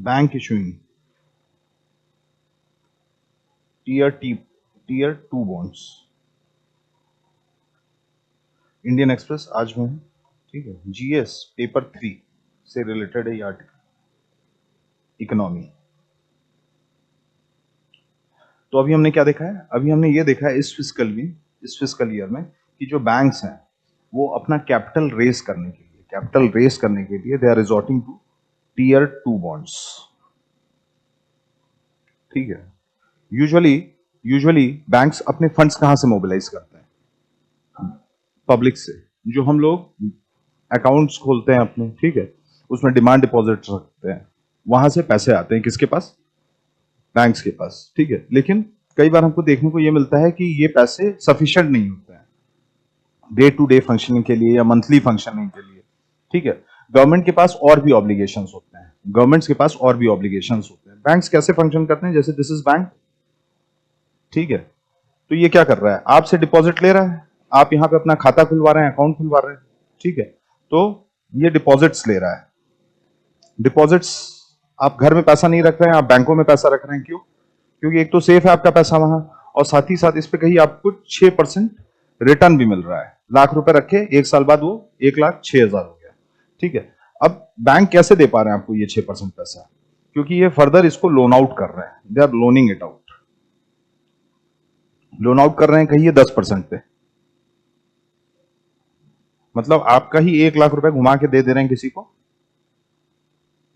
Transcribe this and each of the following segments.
Bank issuing tier two bonds, Indian Express आज में है, ठीक है। जीएस पेपर 3 से रिलेटेड है ये आर्टिकल, इकोनॉमी। तो अभी हमने क्या देखा है? अभी हमने ये देखा है इस फिस्कल ईयर में कि जो बैंक्स हैं वो अपना कैपिटल रेस करने के लिए they are resorting to tier two bonds, ठीक है। यूजुअली बैंक्स अपने फंड्स कहां से मोबिलाइज करते हैं? पब्लिक से। जो हम लोग अकाउंट्स खोलते हैं अपने, ठीक है, उसमें डिमांड डिपॉजिट रखते हैं, वहां से पैसे आते हैं किसके पास? बैंक्स के पास, ठीक है। लेकिन कई बार हमको देखने को ये मिलता है कि ये पैसे सफिशिएंट नहीं होते हैं डे टू डे फंक्शनिंग के लिए या मंथली फंक्शनिंग के लिए, ठीक है। गवर्नमेंट के पास और भी ऑब्लिगेशंस होते हैं, बैंक्स कैसे फंक्शन करते हैं? जैसे दिस इज बैंक, ठीक है। तो ये क्या कर रहा है? आपसे डिपॉजिट ले रहा है, आप यहाँ पे अपना खाता खुलवा रहे हैं, अकाउंट खुलवा रहे हैं, ठीक है। तो ये डिपॉजिट्स ले रहा है। डिपॉजिट्स, आप घर में पैसा नहीं रख रहे हैं, आप बैंकों में पैसा रख रहे हैं। क्यों? क्योंकि एक तो सेफ है आपका पैसा वहां, और साथ ही साथ इस पे कहीं आपको 6% रिटर्न भी मिल रहा है। लाख रुपए रखे, 1 साल बाद वो 1,06,000 हो गया, ठीक है। अब बैंक कैसे दे पा रहे हैं आपको ये 6% पैसा? क्योंकि ये फर्दर इसको लोन आउट कर रहे हैं, they are loaning it out. Loan out कर रहे हैं कहिए 10% पे, मतलब आपका ही 1,00,000 रुपए घुमा के दे रहे हैं किसी को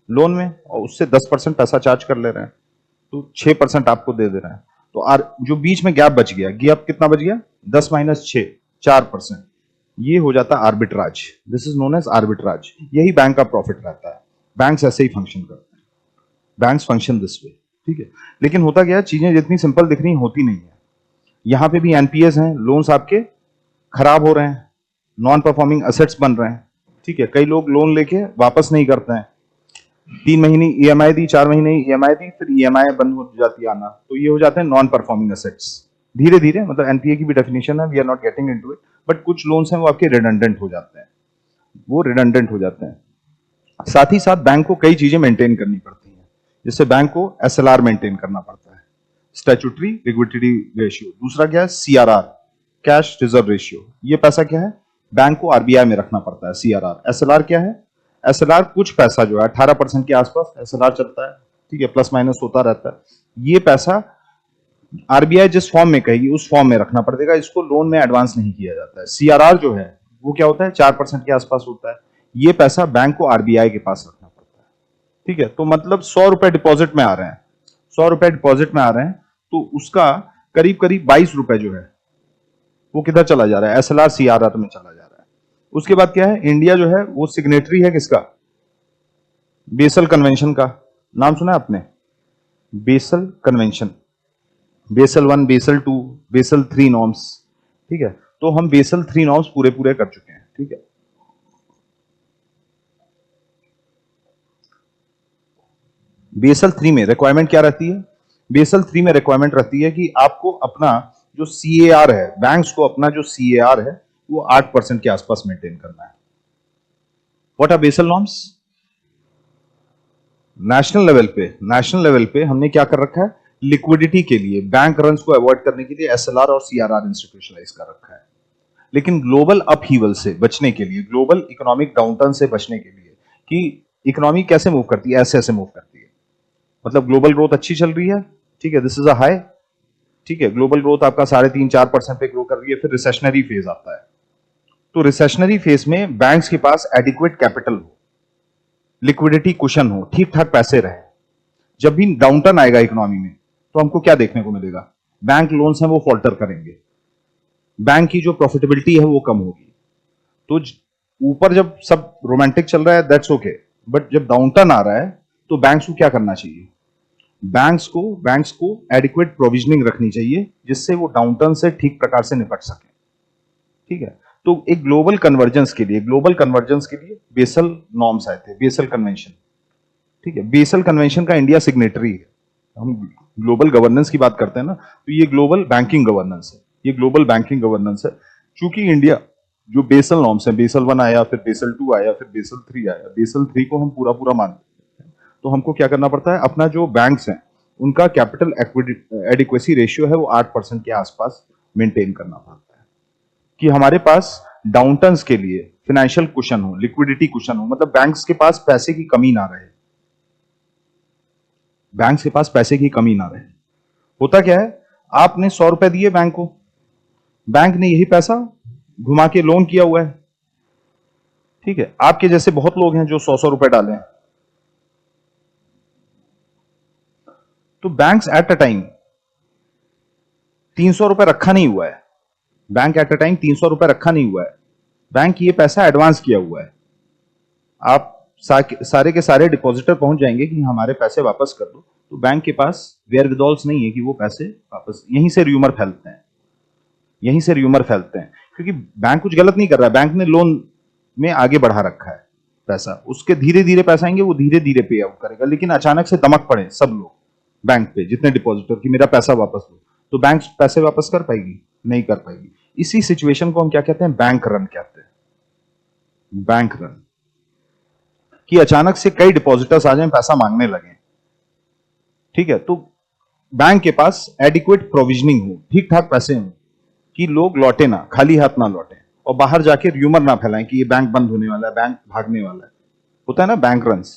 लोन में, और उससे 10% पैसा चार्ज कर ले रहे हैं, तो 6% आपको दे रहे हैं। तो जो बीच में गैप बच गया, कितना बच गया? 10 माइनस 6, 4%। ये हो जाता है arbitrage. This is known as arbitrage. यही बैंक का प्रॉफिट रहता है। बैंक्स ऐसे ही फंक्शन करते हैं, बैंक्स फंक्शन दिस वे, ठीक है। लेकिन होता क्या है, चीजें जितनी सिंपल दिख रही होती नहीं है। यहां पे भी एनपीएस हैं, लोन्स आपके खराब हो रहे हैं, नॉन परफॉर्मिंग असेट्स बन रहे हैं, ठीक है। कई लोग लोन लेके वापस नहीं करते हैं, 3 महीने ईएमआई दी, 4 महीने ईएमआई दी, फिर ईएमआई बंद हो जाती है आना, तो ये हो जाते हैं नॉन परफॉर्मिंग एसेट्स। धीरे धीरे, मतलब एनपीए की भी डेफिनेशन है, we are not getting into it, but कुछ लोन्स हैं वो आपके रिडंडेंट हो जाते हैं, साथ ही साथ बैंक को कई चीजें मेंटेन करनी पड़ती हैं, जिससे बैंक को एसएलआर मेंटेन करना पड़ता है, स्टैट्यूटरी लिक्विडिटी रेशियो। दूसरा क्या है? CRR, cash reserve ratio. ये पैसा क्या है? बैंक को आरबीआई में रखना पड़ता है, सीआरआर। एसएलआर क्या है? एसएलआर कुछ पैसा जो है 18% के आसपास एसएलआर चलता है, ठीक है, प्लस माइनस होता रहता है। ये पैसा आरबीआई जिस फॉर्म में कहेगी उस फॉर्म में रखना पड़ेगा, इसको लोन में एडवांस नहीं किया जाता है। सीआरआर जो है वो क्या होता है? 4% के आसपास होता है। ये पैसा बैंक को आरबीआई के पास रखना पड़ता है, ठीक है। तो मतलब 100 रुपए डिपॉजिट में आ रहे हैं, 100 रुपए डिपॉजिट में आ रहे हैं, तो उसका करीब करीब 22 रुपए जो है वो किधर चला जा रहा है? एसएलआर सीआरआर में चला जा रहा है। उसके बाद क्या है? इंडिया जो है वो सिग्नेटरी है किसका? बेसल कन्वेंशन का। नाम सुना है आपने? Basel convention, Basel 1, Basel 2, Basel 3 norms, ठीक है। तो हम बेसल 3 नॉर्म्स पूरे पूरे कर चुके हैं, ठीक है। बेसल 3 में रिक्वायरमेंट क्या रहती है? बेसल 3 में रिक्वायरमेंट रहती है कि आपको अपना जो सीएआर है, बैंक्स को अपना जो सीएआर है वो 8% के आसपास मेंटेन करना है। What are Basel norms? National level पे हमने क्या कर रखा है? लिक्विडिटी के लिए, बैंक रन्स को अवॉइड करने के लिए एसएलआर और सीआरआर इंस्टीट्यूशनलाइज कर रखा है। लेकिन ग्लोबल अपहीवल से बचने के लिए, ग्लोबल इकोनॉमिक डाउनटर्न से बचने के लिए, कि इकोनॉमी कैसे मूव करती है? ऐसे ऐसे मूव करती है, मतलब ग्लोबल ग्रोथ अच्छी चल रही है, ठीक है, दिस इज अ हाई, ठीक है, ग्लोबल ग्रोथ आपका 3.5-4% पे ग्रो कर रही है, फिर रिसेशनरी फेज आता है। तो रिसेशनरी फेज में बैंक्स के पास एडिक्वेट कैपिटल हो, लिक्विडिटी कुशन हो, ठीक ठाक पैसे रहे। जब भी डाउनटर्न आएगा इकोनॉमी में तो हमको क्या देखने को मिलेगा? बैंक लोन्स हैं वो फॉल्टर करेंगे, बैंक की जो प्रॉफिटेबिलिटी है वो कम होगी। तो ऊपर जब सब रोमांटिक चल रहा है दैट्स ओके, बट जब डाउनटर्न आ रहा है तो बैंक्स को क्या करना चाहिए? बैंक्स को एडिक्वेट प्रोविजनिंग रखनी चाहिए, जिससे वो डाउनटर्न से ठीक प्रकार से निपट सके, ठीक है। तो एक ग्लोबल कन्वर्जेंस के लिए बेसल नॉर्म्स आए थे, बेसल कन्वेंशन, ठीक है। बेसल कन्वेंशन का इंडिया सिग्नेटरी है। हम ग्लोबल गवर्नेंस की बात करते हैं ना, तो ये ग्लोबल बैंकिंग गवर्नेंस है, चूंकि इंडिया जो बेसल नॉर्म्स है, बेसल 1 आया, फिर बेसल 2 आया, फिर बेसल 3 आया, बेसल 3 को हम पूरा पूरा मानते हैं, तो हमको क्या करना पड़ता है, अपना जो बैंक्स हैं उनका कैपिटल एडिक्वेसी रेशियो है वो 8% के आसपास मेंटेन करना पड़ता है, कि हमारे पास डाउनटर्न्स के लिए फाइनेंशियल कुशन हो, लिक्विडिटी कुशन हो, मतलब बैंक्स के पास पैसे की कमी ना रहे, बैंक्स के पास पैसे की कमी ना रहे। होता क्या है, आपने 100 रुपए दिए बैंक को, बैंक ने यही पैसा घुमा के लोन किया हुआ है, ठीक है। आपके जैसे बहुत लोग हैं जो 100 रुपए डाले हैं। तो बैंक्स एट अ टाइम 300 रुपए रखा नहीं हुआ है, बैंक एट अ टाइम 300 रुपए रखा नहीं हुआ है, बैंक ये पैसा एडवांस किया हुआ है। आप सारे के सारे डिपॉजिटर पहुंच जाएंगे कि हमारे पैसे वापस कर दो, तो बैंक के पास वेयरविदॉल्स नहीं है कि वो पैसे वापस, यहीं से र्यूमर फैलते हैं, यहीं से र्यूमर फैलते हैं, क्योंकि बैंक कुछ गलत नहीं कर रहा है, बैंक ने लोन में आगे बढ़ा रखा है पैसा, उसके धीरे धीरे पैसा आएंगे, वो धीरे धीरे पे आउट करेगा, लेकिन अचानक से दमक पड़े सब लोग बैंक पे, जितने डिपॉजिटर, कि मेरा पैसा वापस दो, तो बैंक पैसे वापस कर पाएगी? नहीं कर पाएगी। इसी सिचुएशन को हम क्या कहते हैं, बैंक रन कहते हैं, बैंक रन, कि अचानक से कई डिपॉजिटर्स आ जाएं, पैसा मांगने लगे, ठीक है। तो बैंक के पास एडिक्वेट प्रोविजनिंग हो, ठीक ठाक पैसे हो, कि लोग लौटे ना, खाली हाथ ना लौटे, और बाहर जाके र्यूमर ना फैलाएं कि ये बैंक बंद होने वाला है, बैंक भागने वाला है, होता है ना बैंक रन्स,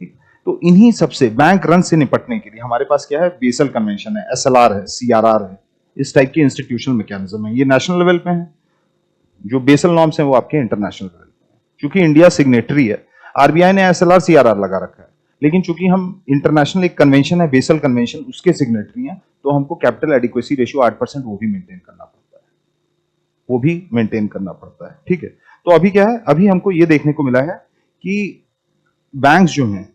ठीक। तो इन्हीं सबसे, बैंक रन से निपटने के लिए हमारे पास क्या है, बेसल कन्वेंशन है, एसएलआर है, सीआरआर है, इस टाइप के इंस्टीट्यूशनल मैकेनिज्म है। ये नेशनल लेवल पे है, जो बेसल नॉर्म्स हैं वो आपके इंटरनेशनल लेवल पे है। चूंकि इंडिया सिग्नेटरी है, आरबीआई ने एसएलआर सीआरआर लगा रखा है, लेकिन चूंकि हम इंटरनेशनल एक कन्वेंशन है बेसल कन्वेंशन, उसके सिग्नेटरी हैं, तो हमको कैपिटल एडिक्वेसी रेशियो 8% वो भी मेंटेन करना पड़ता है, वो भी मेंटेन करना पड़ता है, ठीक है। तो अभी क्या है, अभी हमको ये देखने को मिला है कि बैंक्स जो हैं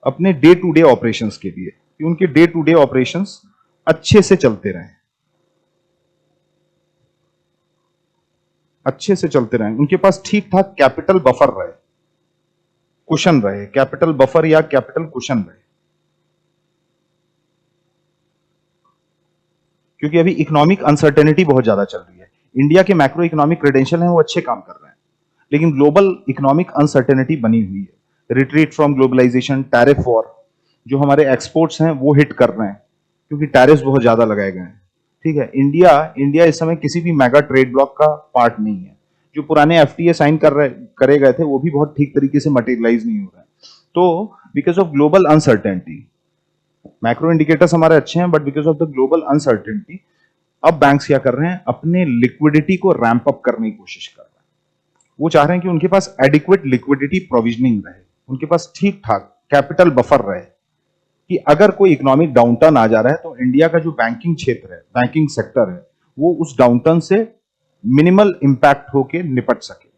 अपने डे टू डे ऑपरेशंस के लिए, कि उनके डे टू डे ऑपरेशंस अच्छे से चलते रहें, अच्छे से चलते रहें, उनके पास ठीक ठाक कैपिटल बफर रहे, कुशन रहे, कैपिटल बफर या कैपिटल कुशन रहे, क्योंकि अभी इकोनॉमिक अनसर्टेनिटी बहुत ज्यादा चल रही है। इंडिया के मैक्रो इकोनॉमिक क्रेडेंशियल हैं वो अच्छे काम कर रहे हैं, लेकिन ग्लोबल इकोनॉमिक अनसर्टेनिटी बनी हुई है, retreat from globalisation, tariff war, जो हमारे एक्सपोर्ट्स हैं वो हिट कर रहे हैं, क्योंकि टैरिफ बहुत ज्यादा लगाए गए हैं, ठीक है। इंडिया इस समय किसी भी मेगा ट्रेड ब्लॉक का पार्ट नहीं है, जो पुराने एफटीए साइन करे गए थे वो भी बहुत ठीक तरीके से मटेरियलाइज नहीं हो रहा है। तो because of global uncertainty, macro indicators हमारे अच्छे हैं, but because of the global uncertainty अब बैंक्स क्या कर रहे हैं, अपने लिक्विडिटी को रैंप अप करने की कोशिश कर रहे हैं। वो चाह रहे हैं कि उनके पास एडिक्वेट लिक्विडिटी प्रोविजनिंग रहे, उनके पास ठीक ठाक कैपिटल बफर रहे, कि अगर कोई इकोनॉमिक डाउनटर्न आ जा रहा है तो इंडिया का जो बैंकिंग क्षेत्र है, बैंकिंग सेक्टर है, वो उस डाउनटर्न से मिनिमल इंपैक्ट होके निपट सके,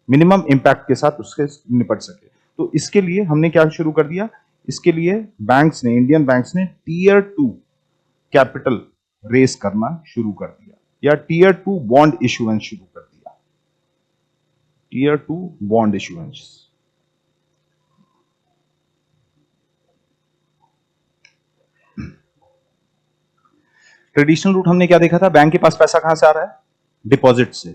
मिनिमम इंपैक्ट के साथ उसके निपट सके। तो इसके लिए हमने क्या शुरू कर दिया, इसके लिए बैंक्स ने, इंडियन बैंक्स ने टीयर 2 कैपिटल रेस करना शुरू कर दिया, या टीयर 2 बॉन्ड इशुएंस शुरू कर दिया, tier 2 bond issuance. Traditional route हमने क्या देखा था, बैंक के पास पैसा कहां से आ रहा है, डिपॉजिट से।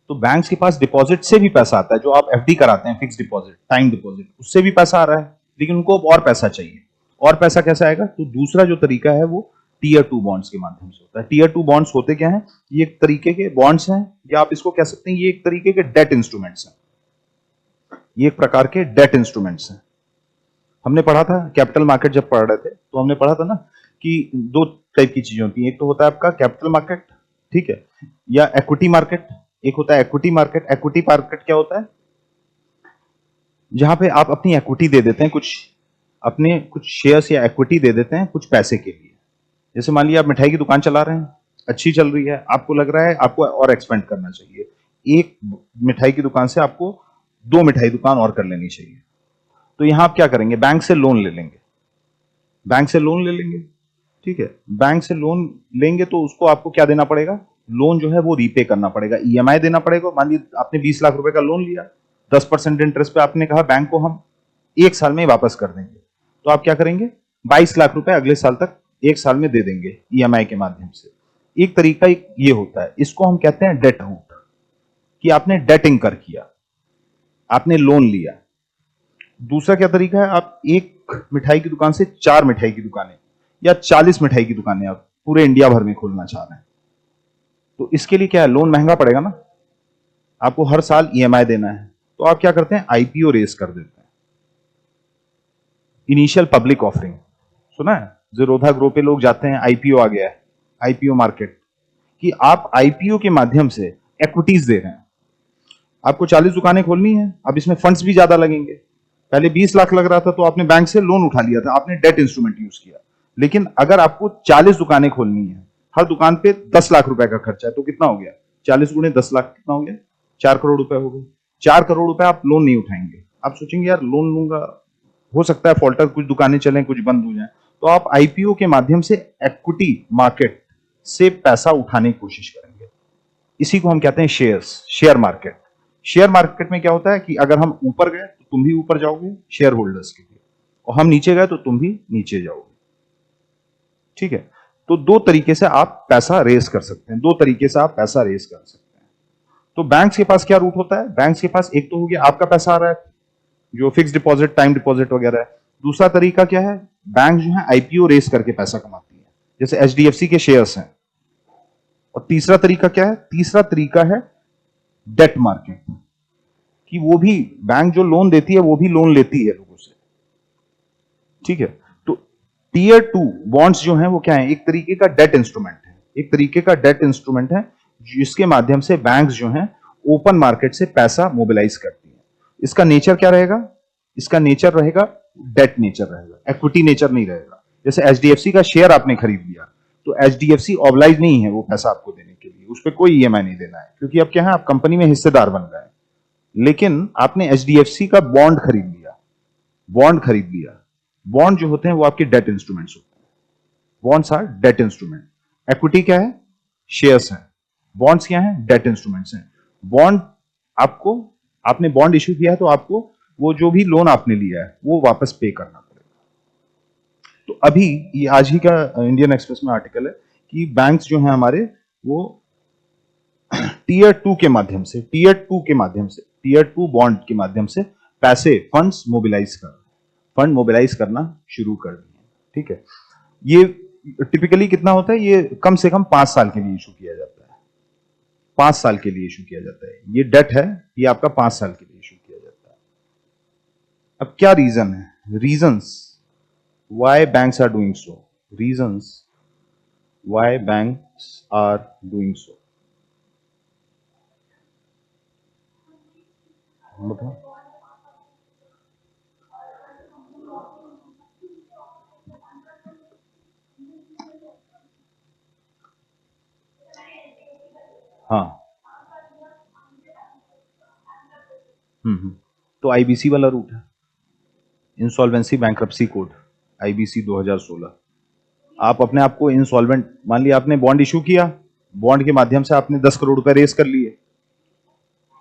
तो बैंक्स के पास डिपॉजिट से भी पैसा आता है, जो आप एफडी कराते हैं, फिक्स डिपॉजिट, टाइम डिपॉजिट, उससे भी पैसा आ रहा है, लेकिन उनको अब और पैसा चाहिए। और पैसा कैसे आएगा, तो दूसरा जो तरीका है वो टीयर 2 बॉन्ड्स के माध्यम से होता है। टीयर 2 बॉन्ड्स होते क्या हैं, ये एक तरीके के बॉन्ड्स हैं, या आप इसको कह सकते हैं ये एक तरीके के डेट इंस्ट्रूमेंट्स हैं, ये एक प्रकार के डेट इंस्ट्रूमेंट्स हैं। हमने पढ़ा था कैपिटल मार्केट, जब पढ़ रहे थे तो हमने पढ़ा था ना कि दो टाइप की चीजें होती हैं, एक तो होता है आपका कैपिटल मार्केट, ठीक है, या इक्विटी मार्केट, एक होता है इक्विटी मार्केट। इक्विटी मार्केट क्या होता है, जहां पे आप अपनी इक्विटी दे देते हैं, अपने कुछ शेयर्स या इक्विटी दे देते हैं कुछ पैसे के लिए। जैसे मान लिया आप मिठाई की दुकान चला रहे हैं, अच्छी चल रही है, आपको लग रहा है आपको और एक्सपेंड करना चाहिए, एक मिठाई की दुकान से आपको 2 मिठाई दुकान और कर लेनी चाहिए। तो यहां आप क्या करेंगे, बैंक से लोन ले लेंगे, बैंक से लोन ले लेंगे, ठीक है। बैंक से लोन लेंगे तो उसको आपको क्या देना पड़ेगा, लोन जो है वो रीपे करना पड़ेगा, ईएमआई देना पड़ेगा। मान लीजिए आपने 20 लाख रुपए का लोन लिया, 10% इंटरेस्ट पे, आपने कहा बैंक को हम 1 साल में वापस कर देंगे, तो आप क्या करेंगे, 22 लाख रुपए अगले साल तक 1 साल में दे देंगे ईएमआई के माध्यम से। एक तरीका ये होता है, इसको हम कहते हैं डेट रूट, कि आपने डेट इंकर किया, आपने लोन लिया, दूसरा क्या तरीका है, आप एक मिठाई की दुकान से 4 मिठाई की दुकानें या 40 मिठाई की दुकानें आप पूरे इंडिया भर में खोलना चाह रहे हैं, तो इसके लिए क्या है, लोन महंगा पड़ेगा ना, आपको हर साल ईएमआई देना है, तो आप क्या करते हैं, आईपीओ रेस कर देते हैं, इनिशियल पब्लिक ऑफरिंग, सुना है, जीरोधा ग्रो पे लोग जाते हैं, आईपीओ आ गया है, आईपीओ मार्केट, कि आप आईपीओ के माध्यम से इक्विटीज दे रहे हैं। आपको 40 दुकानें खोलनी है, अब इसमें फंड्स भी ज्यादा लगेंगे, पहले 20 लाख लग रहा था तो आपने बैंक से लोन उठा लिया था, आपने डेट इंस्ट्रूमेंट यूज किया, लेकिन अगर आपको 40 दुकानें खोलनी है, हर दुकान पे 10 लाख रुपए का खर्चा है, तो कितना हो गया, 40 गुणे 10 लाख कितना हो गया, 4 करोड़ रुपए हो गए। 4 करोड़ रुपए आप लोन नहीं उठाएंगे, आप सोचेंगे यार लोन लूंगा, हो सकता है फॉल्टर, कुछ दुकानें चलें कुछ बंद हो जाए, तो आप आईपीओ के माध्यम से इक्विटी मार्केट से पैसा उठाने की कोशिश करेंगे। इसी को हम कहते हैं shares, share market. Share market में क्या होता है कि अगर हम ऊपर गए तो तुम भी ऊपर जाओगे शेयर होल्डर्स के लिए, और हम नीचे गए तो तुम भी नीचे जाओगे, ठीक है। तो दो तरीके से आप पैसा रेस कर सकते हैं, दो तरीके से आप पैसा रेस कर सकते हैं। तो बैंक्स के पास क्या रूट होता है, बैंक्स के पास एक तो हो गया आपका पैसा आ रहा है जो फिक्स डिपॉजिट, टाइम डिपॉजिट वगैरह है। दूसरा तरीका क्या है, बैंक जो है आईपीओ रेस करके पैसा कमाती है, जैसे एचडीएफसी के शेयर्स हैं। और तीसरा तरीका क्या है, तीसरा तरीका है डेट मार्केट, कि वो भी बैंक जो लोन देती है वो भी लोन लेती है लोगों से, ठीक है। तो टीयर 2 बॉन्ड्स जो हैं वो क्या है, एक तरीके का डेट इंस्ट्रूमेंट है, एक तरीके का डेट इंस्ट्रूमेंट है जिसके माध्यम से बैंक्स जो हैं ओपन मार्केट से पैसा मोबिलाइज करती है। इसका नेचर क्या रहेगा, इसका नेचर रहेगा डेट नेचर रहेगा, इक्विटी नेचर नहीं रहेगा। जैसे एचडीएफसी का शेयर आपने खरीद लिया तो एचडीएफसी ऑब्लाइज नहीं है वो पैसा आपको देने के लिए, उस पर कोई ईएमआई नहीं देना है, क्योंकि अब क्या है, आप कंपनी में हिस्सेदार बन गए। लेकिन आपने एचडीएफसी का बॉन्ड खरीद लिया, बॉन्ड खरीद लिया, बॉन्ड जो होते हैं वो आपके डेट इंस्ट्रूमेंट्स होते हैं, bonds are debt instrument. Equity क्या है, शेयर्स हैं, बॉन्ड्स क्या है, डेट इंस्ट्रूमेंट्स हैं। बॉन्ड आपको, आपने बॉन्ड इश्यू किया है तो आपको वो जो भी लोन आपने लिया है वो वापस पे करना पड़ेगा। तो अभी ये आज ही का इंडियन एक्सप्रेस में आर्टिकल है कि बैंक्स जो हैं हमारे वो टीयर 2 के माध्यम से, टीयर 2 के माध्यम से, टीयर 2 बॉन्ड के माध्यम से पैसे, फंड्स मोबिलाइज कर, फंड मोबिलाइज करना शुरू कर दिए, ठीक है। ये टिपिकली कितना होता है, ये कम से कम 5 साल के लिए इशू किया जाता है, 5 साल के लिए इशू किया जाता है। ये डेट है, ये आपका 5 साल के लिए इशू किया जाता है। अब क्या रीजन है, reasons why banks are doing so, reasons why banks are doing so, बताओ। हाँ, तो आईबीसी वाला रूट है, इंसॉल्वेंसी बैंक्रप्सी कोड, आईबीसी 2016। आप अपने आप को इंसॉल्वेंट मान लिया, आपने बॉन्ड इशू किया, बॉन्ड के माध्यम से आपने 10 करोड़ रुपए रेस कर लिए,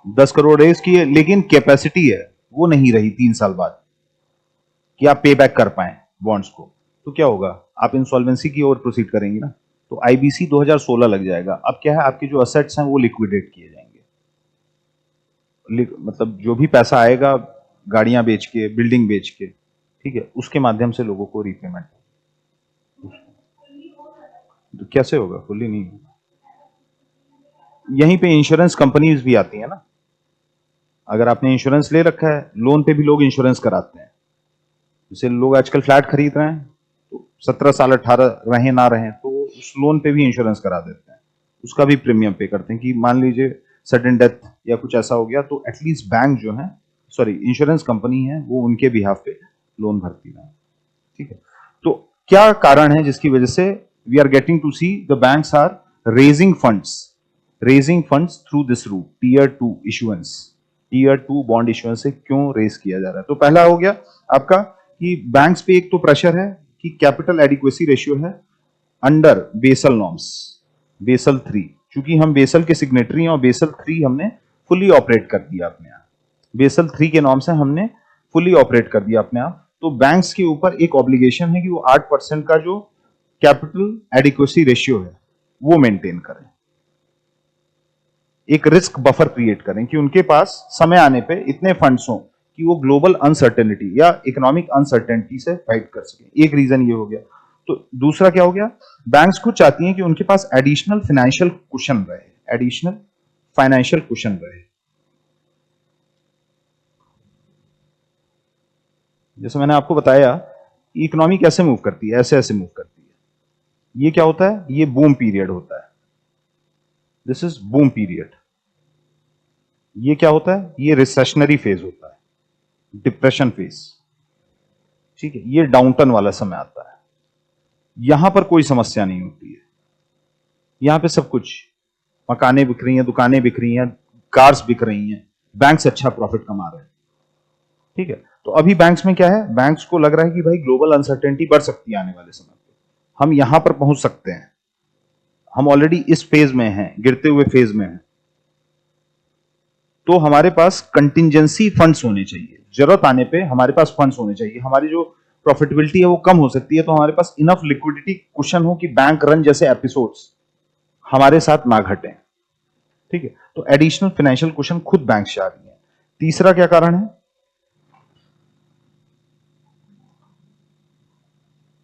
10 करोड़ रेस किए, लेकिन कैपेसिटी है वो नहीं रही 3 साल बाद कि आप पे बैक कर पाए बॉन्ड्स को, तो क्या होगा, आप इंसॉल्वेंसी की ओर प्रोसीड करेंगे ना, तो आईबीसी 2016 लग जाएगा। अब क्या है, आपके जो असेट्स हैं वो लिक्विडेट किए जाएंगे, मतलब जो भी पैसा आएगा गाड़ियां बेच के, बिल्डिंग बेच के, ठीक है, उसके माध्यम से लोगों को रीपेमेंट, तो कैसे होगा, फुल्ली नहीं होगा। यहीं पे इंश्योरेंस कंपनीज भी आती है ना, अगर आपने इंश्योरेंस ले रखा है, लोन पे भी लोग इंश्योरेंस कराते हैं, जैसे लोग आजकल फ्लैट खरीद रहे हैं तो 17 साल 18 रहे ना रहे तो उस लोन पे भी इंश्योरेंस करा देते हैं, उसका भी प्रीमियम पे करते हैं कि मान लीजिए सडन डेथ या कुछ ऐसा हो गया तो एटलीस्ट बैंक जो है, सॉरी इंश्योरेंस कंपनी है, वो उनके बिहाफ पे लोन भरती है, ठीक है। तो क्या कारण है जिसकी वजह से we are getting to see the banks are raising funds, raising funds through this route, tier 2 issuance, tier 2 bond issuance से क्यों रेज किया जा रहा है। तो पहला हो गया आपका कि बैंक्स पे एक तो प्रेशर है कि कैपिटल एडिक्वेसी रेशियो है अंडर बेसल नॉर्म्स, बेसल 3, क्योंकि हम बेसल के सिग्नेटरी हैं और बेसल 3 हमने फुली ऑपरेट कर दिया अपने आप, बेसल 3 के नॉर्म से हमने फुली ऑपरेट कर दिया अपने आप। तो बैंक्स के ऊपर एक ऑब्लिगेशन है कि वो 8% का जो कैपिटल एडिक्वेसी रेशियो है वो मेंटेन करें, एक रिस्क बफर क्रिएट करें कि उनके पास समय आने पे इतने फंड्स हों कि वो ग्लोबल अनसर्टेनिटी या इकोनॉमिक अनसर्टेनिटी से फाइट कर सके। एक रीजन ये हो गया। तो दूसरा क्या हो गया, बैंक्स खुद चाहती हैं कि उनके पास एडिशनल फाइनेंशियल कुशन रहे, एडिशनल फाइनेंशियल कुशन रहे। जैसे मैंने आपको बताया, इकोनॉमी कैसे मूव करती है, ऐसे ऐसे मूव करती है। ये क्या होता है, ये बूम पीरियड होता है, दिस इज बूम पीरियड। ये क्या होता है, ये रिसेशनरी फेज होता है, डिप्रेशन फेज, ठीक है। ये डाउनटर्न वाला समय आता है। यहां पर कोई समस्या नहीं होती है, यहां पे सब कुछ, मकानें बिक रही हैं, दुकानें बिक रही हैं, कार्स बिक रही हैं, बैंक्स अच्छा प्रॉफिट कमा रहे हैं, ठीक है। तो अभी बैंक्स में क्या है, बैंक्स को लग रहा है कि भाई ग्लोबल अनसर्टेनिटी बढ़ सकती है आने वाले समय पे, हम यहां पर पहुंच सकते हैं, हम ऑलरेडी इस फेज में हैं, गिरते हुए फेज में हैं। तो हमारे पास कंटिंजेंसी फंड्स होने चाहिए, जरूरत आने पे हमारे पास फंड्स होने चाहिए। हमारी जो प्रॉफिटेबिलिटी है वो कम हो सकती है, तो हमारे पास इनफ लिक्विडिटी कुशन हो कि बैंक रन जैसे एपिसोड्स हमारे साथ ना घटे, ठीक है। तो एडिशनल फाइनेंशियल कुशन खुद बैंक से आ रही है। तीसरा क्या कारण है,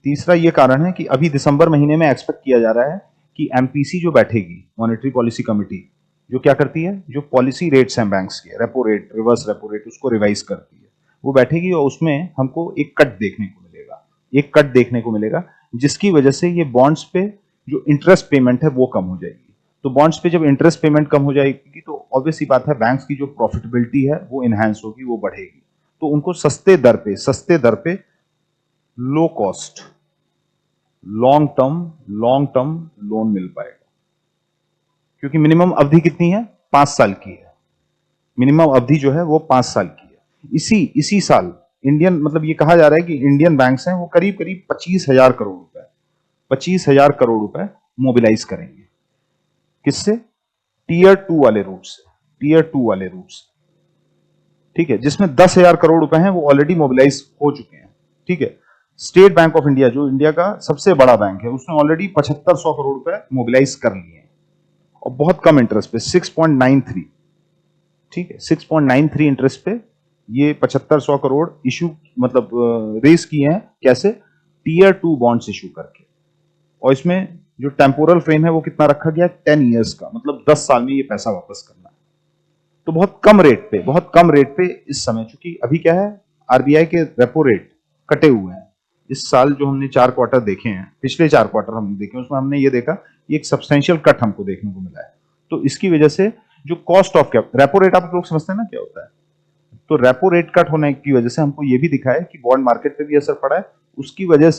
तीसरा ये कारण है कि अभी दिसंबर महीने में एक्सपेक्ट किया जा रहा है कि एमपीसी जो बैठेगी, मॉनेटरी पॉलिसी कमिटी, जो क्या करती है, जो पॉलिसी रेट्स हैं बैंक्स के, repo rate, reverse repo rate, उसको रिवाइज करती है, वो बैठेगी और उसमें हमको एक कट देखने को मिलेगा, एक कट देखने को मिलेगा, जिसकी वजह से ये बॉन्ड्स पे जो इंटरेस्ट पेमेंट है वो कम हो जाएगी। तो बॉन्ड्स पे जब इंटरेस्ट पेमेंट कम हो जाएगी तो ऑब्वियस सी बात है, बैंक्स की जो प्रॉफिटेबिलिटी है वो इनहैंस होगी, वो बढ़ेगी। तो उनको सस्ते दर पे low cost long term loan मिल पाएगा, क्योंकि मिनिमम अवधि कितनी है, 5 साल की है। मिनिमम अवधि जो है वो 5 साल की है। इसी साल इंडियन, मतलब ये कहा जा रहा है कि इंडियन बैंक्स हैं वो करीब करीब 25,000 करोड़ रुपए, 25,000 करोड़ रुपए मोबिलाइज करेंगे। किससे, टीयर 2 वाले रूट से, टीयर 2 वाले रूट से, ठीक है, जिसमें 10,000 करोड़ रुपए हैं वो ऑलरेडी मोबिलाइज हो चुके हैं, ठीक है। स्टेट बैंक ऑफ इंडिया, जो इंडिया का सबसे बड़ा बैंक है, उसने ऑलरेडी 7500 करोड़ रुपए मोबिलाइज कर लिए हैं, और बहुत कम इंटरेस्ट पे, 6.93, ठीक है, 6.93 इंटरेस्ट पे ये 7500 करोड़ इशू, मतलब रेस किए हैं। कैसे, टीयर 2 बॉन्ड्स इशू करके। और इसमें जो टेम्पोरल फ्रेम है वो कितना रखा गया, 10 ईयर्स का, मतलब 10 साल में ये पैसा वापस करना है। तो बहुत कम रेट पे इस समय, चूंकि अभी क्या है, आरबीआई के रेपो रेट कटे हुए हैं। इस साल जो हमने 4 क्वार्टर देखे हैं, पिछले 4 क्वार्टर हमने देखे, उसमें हमने ये देखा कि एक सब्सटेंशियल कट हमको देखने को मिला है। तो इसकी वजह से जो cost of cap, repo rate आप लोग समझते हैं ना क्या होता है, तो रेपो रेट कट होने की वजह से हमको ये भी दिखा है कि बॉन्ड मार्केट पे भी असर पड़ा है, उसकी वजह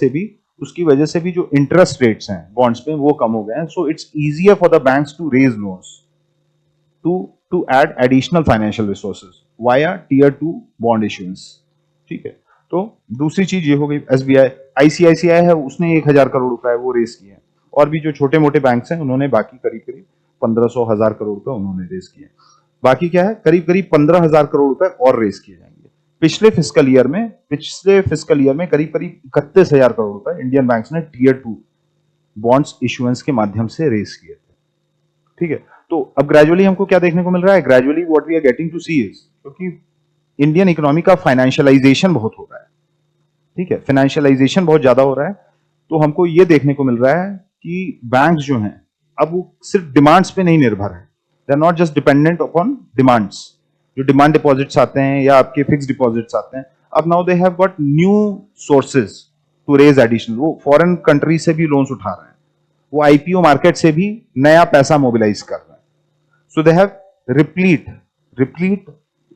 से भी जो इंटरेस्ट रेट्स हैं बॉन्ड्स पे वो कम हो गए हैं। So it's easier for the banks to raise loans, to add additional financial resources via tier 2 bond issuance, ठीक है। तो दूसरी चीज ये हो गई, एसबीआई, आईसीआईसीआई है, उसने 1,000 करोड़ रुपए वो रेस किए हैं, और भी जो छोटे मोटे बैंक्स हैं उन्होंने बाकी करीब करीब 1500 करोड़ रुपए उन्होंने रेस किए। बाकी क्या है, करीब करीब 15,000 करोड़ रुपए और रेस किए जाएंगे। पिछले फिस्कल ईयर में करीब करीब 31,000 करोड़ रुपए इंडियन बैंक्स ने टीयर 2 बॉन्ड्स इश्यूएंस के माध्यम से रेस किए थे, ठीक है। तो अब ग्रेजुअली हमको क्या देखने को मिल रहा है, gradually what we are getting to see is, क्योंकि इंडियन इकोनॉमी का फाइनेंशियलाइजेशन बहुत हो रहा है, ठीक है, फाइनेंशियलाइजेशन बहुत ज्यादा हो रहा है। तो हमको ये देखने को मिल रहा है कि बैंक्स जो हैं अब वो सिर्फ डिमांड्स पे नहीं निर्भर है, they are not just dependent upon demands. जो डिमांड डिपॉजिट्स आते हैं या आपके फिक्स डिपॉजिट्स आते हैं, अब now they have got new sources to raise additional, वो फॉरेन कंट्री से भी लोन्स उठा रहे हैं, वो आईपीओ मार्केट से भी नया पैसा मोबिलाइज कर रहे हैं। सो दे हैव रिप्लीट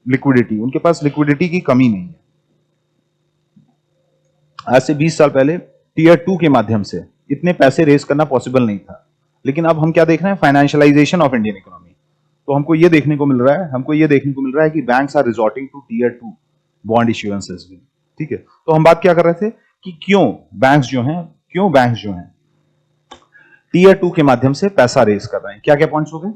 लिक्विडिटी, उनके पास लिक्विडिटी की कमी नहीं है। आज से 20 साल पहले टीयर 2 के माध्यम से इतने पैसे रेज करना पॉसिबल नहीं था, लेकिन अब हम क्या देख रहे हैं, फाइनेंशियलाइजेशन ऑफ इंडियन इकोनॉमी। तो हमको ये देखने को मिल रहा है कि banks are resorting to tier 2 bond issuances भी, ठीक है। तो हम बात क्या कर रहे थे कि क्यों बैंक्स जो हैं टीयर 2 के माध्यम से पैसा रेज कर रहे हैं। क्या क्या पॉइंट्स हो गए,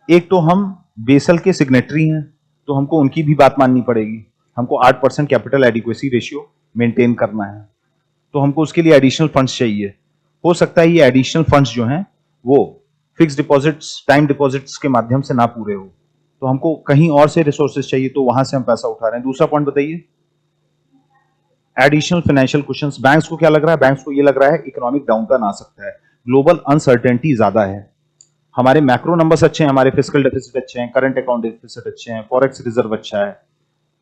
एक तो हम बेसल के सिग्नेटरी हैं, तो हमको उनकी भी बात माननी पड़ेगी। हमको 8% कैपिटल एडिक्वेसी रेशियो मेंटेन करना है, तो हमको उसके लिए एडिशनल फंड्स चाहिए। हो सकता है ये एडिशनल फंड्स जो हैं वो फिक्स डिपॉजिट्स, टाइम डिपॉजिट्स के माध्यम से ना पूरे हो, तो हमको कहीं और से रिसोर्सेज चाहिए, तो वहां से हम पैसा उठा रहे हैं। दूसरा पॉइंट बताइए, एडिशनल फाइनेंशियल कुशंस। बैंक्स को क्या लग रहा है? बैंक्स को ये लग रहा है इकोनॉमिक डाउनटर्न आ सकता है, ग्लोबल अनसर्टेनिटी ज्यादा है, हमारे मैक्रो नंबर्स अच्छे हैं, हमारे फिस्कल डेफिसिट अच्छे हैं, करंट अकाउंट डेफिसिट अच्छे हैं, फॉरेक्स रिजर्व अच्छा है,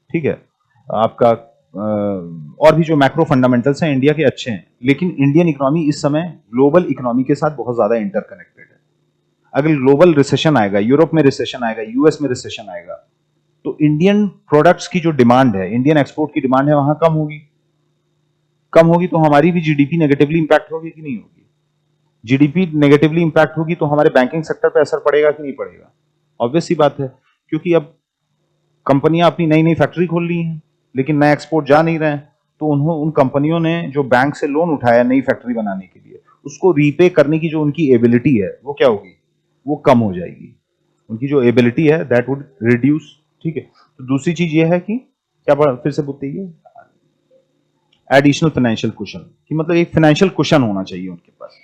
ठीक है, आपका और भी जो मैक्रो फंडामेंटल्स हैं इंडिया के अच्छे हैं, लेकिन इंडियन इकोनॉमी इस समय ग्लोबल इकोनॉमी के साथ बहुत ज्यादा इंटरकनेक्टेड है। अगर ग्लोबल रिसेशन आएगा, यूरोप में रिसेशन आएगा, यूएस में रिसेशन आएगा, तो इंडियन प्रोडक्ट्स की जो डिमांड है, इंडियन एक्सपोर्ट की डिमांड है, वहां कम होगी। कम होगी तो हमारी भी जीडीपी नेगेटिवली इंपैक्ट होगी कि नहीं होगी? जीडीपी नेगेटिवली इंपैक्ट होगी तो हमारे बैंकिंग सेक्टर पे असर पड़ेगा कि नहीं पड़ेगा? ऑब्वियस सी बात है, क्योंकि अब कंपनियां अपनी नई नई फैक्ट्री खोल ली हैं, लेकिन नया एक्सपोर्ट जा नहीं रहे हैं, तो उन कंपनियों ने जो बैंक से लोन उठाया नई फैक्ट्री बनाने के लिए, उसको रीपे करने की जो उनकी एबिलिटी है वो क्या होगी? वो कम हो जाएगी। उनकी जो एबिलिटी है दैट वुड रिड्यूस, ठीक है। तो दूसरी चीज ये है कि क्या फिर से बताइए, एडिशनल फाइनेंशियल कुशन, कि मतलब एक फाइनेंशियल कुशन होना चाहिए उनके पास।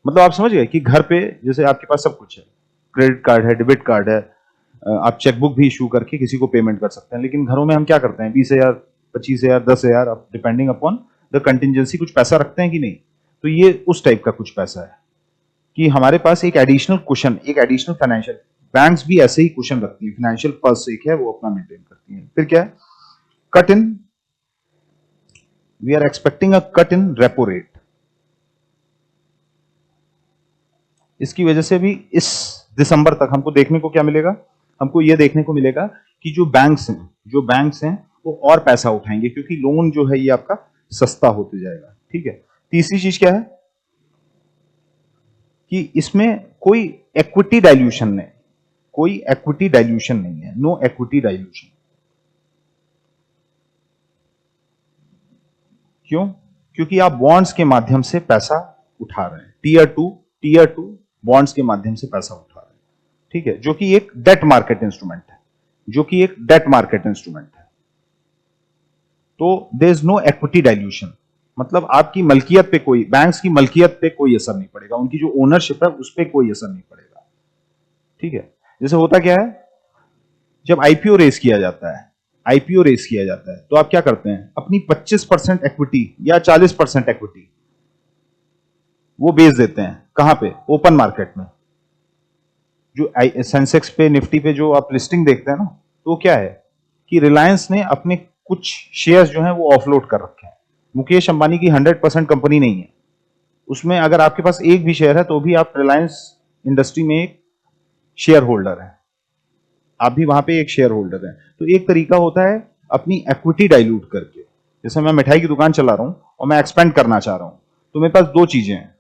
मतलब आप समझ गए कि घर पे जैसे आपके पास सब कुछ है, क्रेडिट कार्ड है, डेबिट कार्ड है, आप चेकबुक भी इशू करके किसी को पेमेंट कर सकते हैं, लेकिन घरों में हम क्या करते हैं? 20,000, 25,000, 10,000, डिपेंडिंग अपॉन द कंटिजेंसी कुछ पैसा रखते हैं कि नहीं? तो ये उस टाइप का कुछ पैसा है कि हमारे पास एक एडिशनल कुशन, एक एडिशनल फाइनेंशियल, बैंक्स भी ऐसे ही कुशन रखती है, फाइनेंशियल पर्स एक है वो अपना मेंटेन करती है। फिर क्या है? Cut in, we are expecting a cut in repo rate. इसकी वजह से भी इस दिसंबर तक हमको देखने को क्या मिलेगा? हमको यह देखने को मिलेगा कि जो बैंक्स हैं वो और पैसा उठाएंगे, क्योंकि लोन जो है ये आपका सस्ता होते जाएगा, ठीक है। तीसरी चीज क्या है कि इसमें कोई इक्विटी डाइल्यूशन नहीं, कोई इक्विटी डाइल्यूशन नहीं है, नो इक्विटी डाइल्यूशन। क्यों? क्योंकि आप बॉन्ड्स के माध्यम से पैसा उठा रहे हैं, टीयर टू बॉन्ड्स के माध्यम से पैसा उठा रहे हैं, ठीक है, जो कि एक डेट मार्केट इंस्ट्रूमेंट है, जो कि एक डेट मार्केट इंस्ट्रूमेंट है। तो there is no equity dilution, मतलब आपकी मलकियत पे कोई, बैंक्स की मलकियत पे कोई असर नहीं पड़ेगा, उनकी जो ओनरशिप है उस पर कोई असर नहीं पड़ेगा, ठीक है। जैसे होता क्या है, जब आईपीओ रेस किया जाता है, आईपीओ रेस किया जाता है, तो आप क्या करते हैं? अपनी 25% इक्विटी या 40% इक्विटी वो बेच देते हैं, कहां पे? ओपन मार्केट में। जो सेंसेक्स पे, निफ्टी पे जो आप लिस्टिंग देखते हैं ना, तो क्या है कि रिलायंस ने अपने कुछ शेयर्स जो हैं वो ऑफलोड कर रखे हैं। मुकेश अंबानी की 100% कंपनी नहीं है, उसमें अगर आपके पास एक भी शेयर है तो भी आप रिलायंस इंडस्ट्री में एक शेयर होल्डर है, आप भी वहां पे एक शेयर होल्डर है। तो एक तरीका होता है अपनी इक्विटी डाइल्यूट करके, जैसे मैं मिठाई की दुकान चला रहा हूं और मैं एक्सपेंड करना चाह रहा हूं, तो मेरे पास दो चीजें हैं,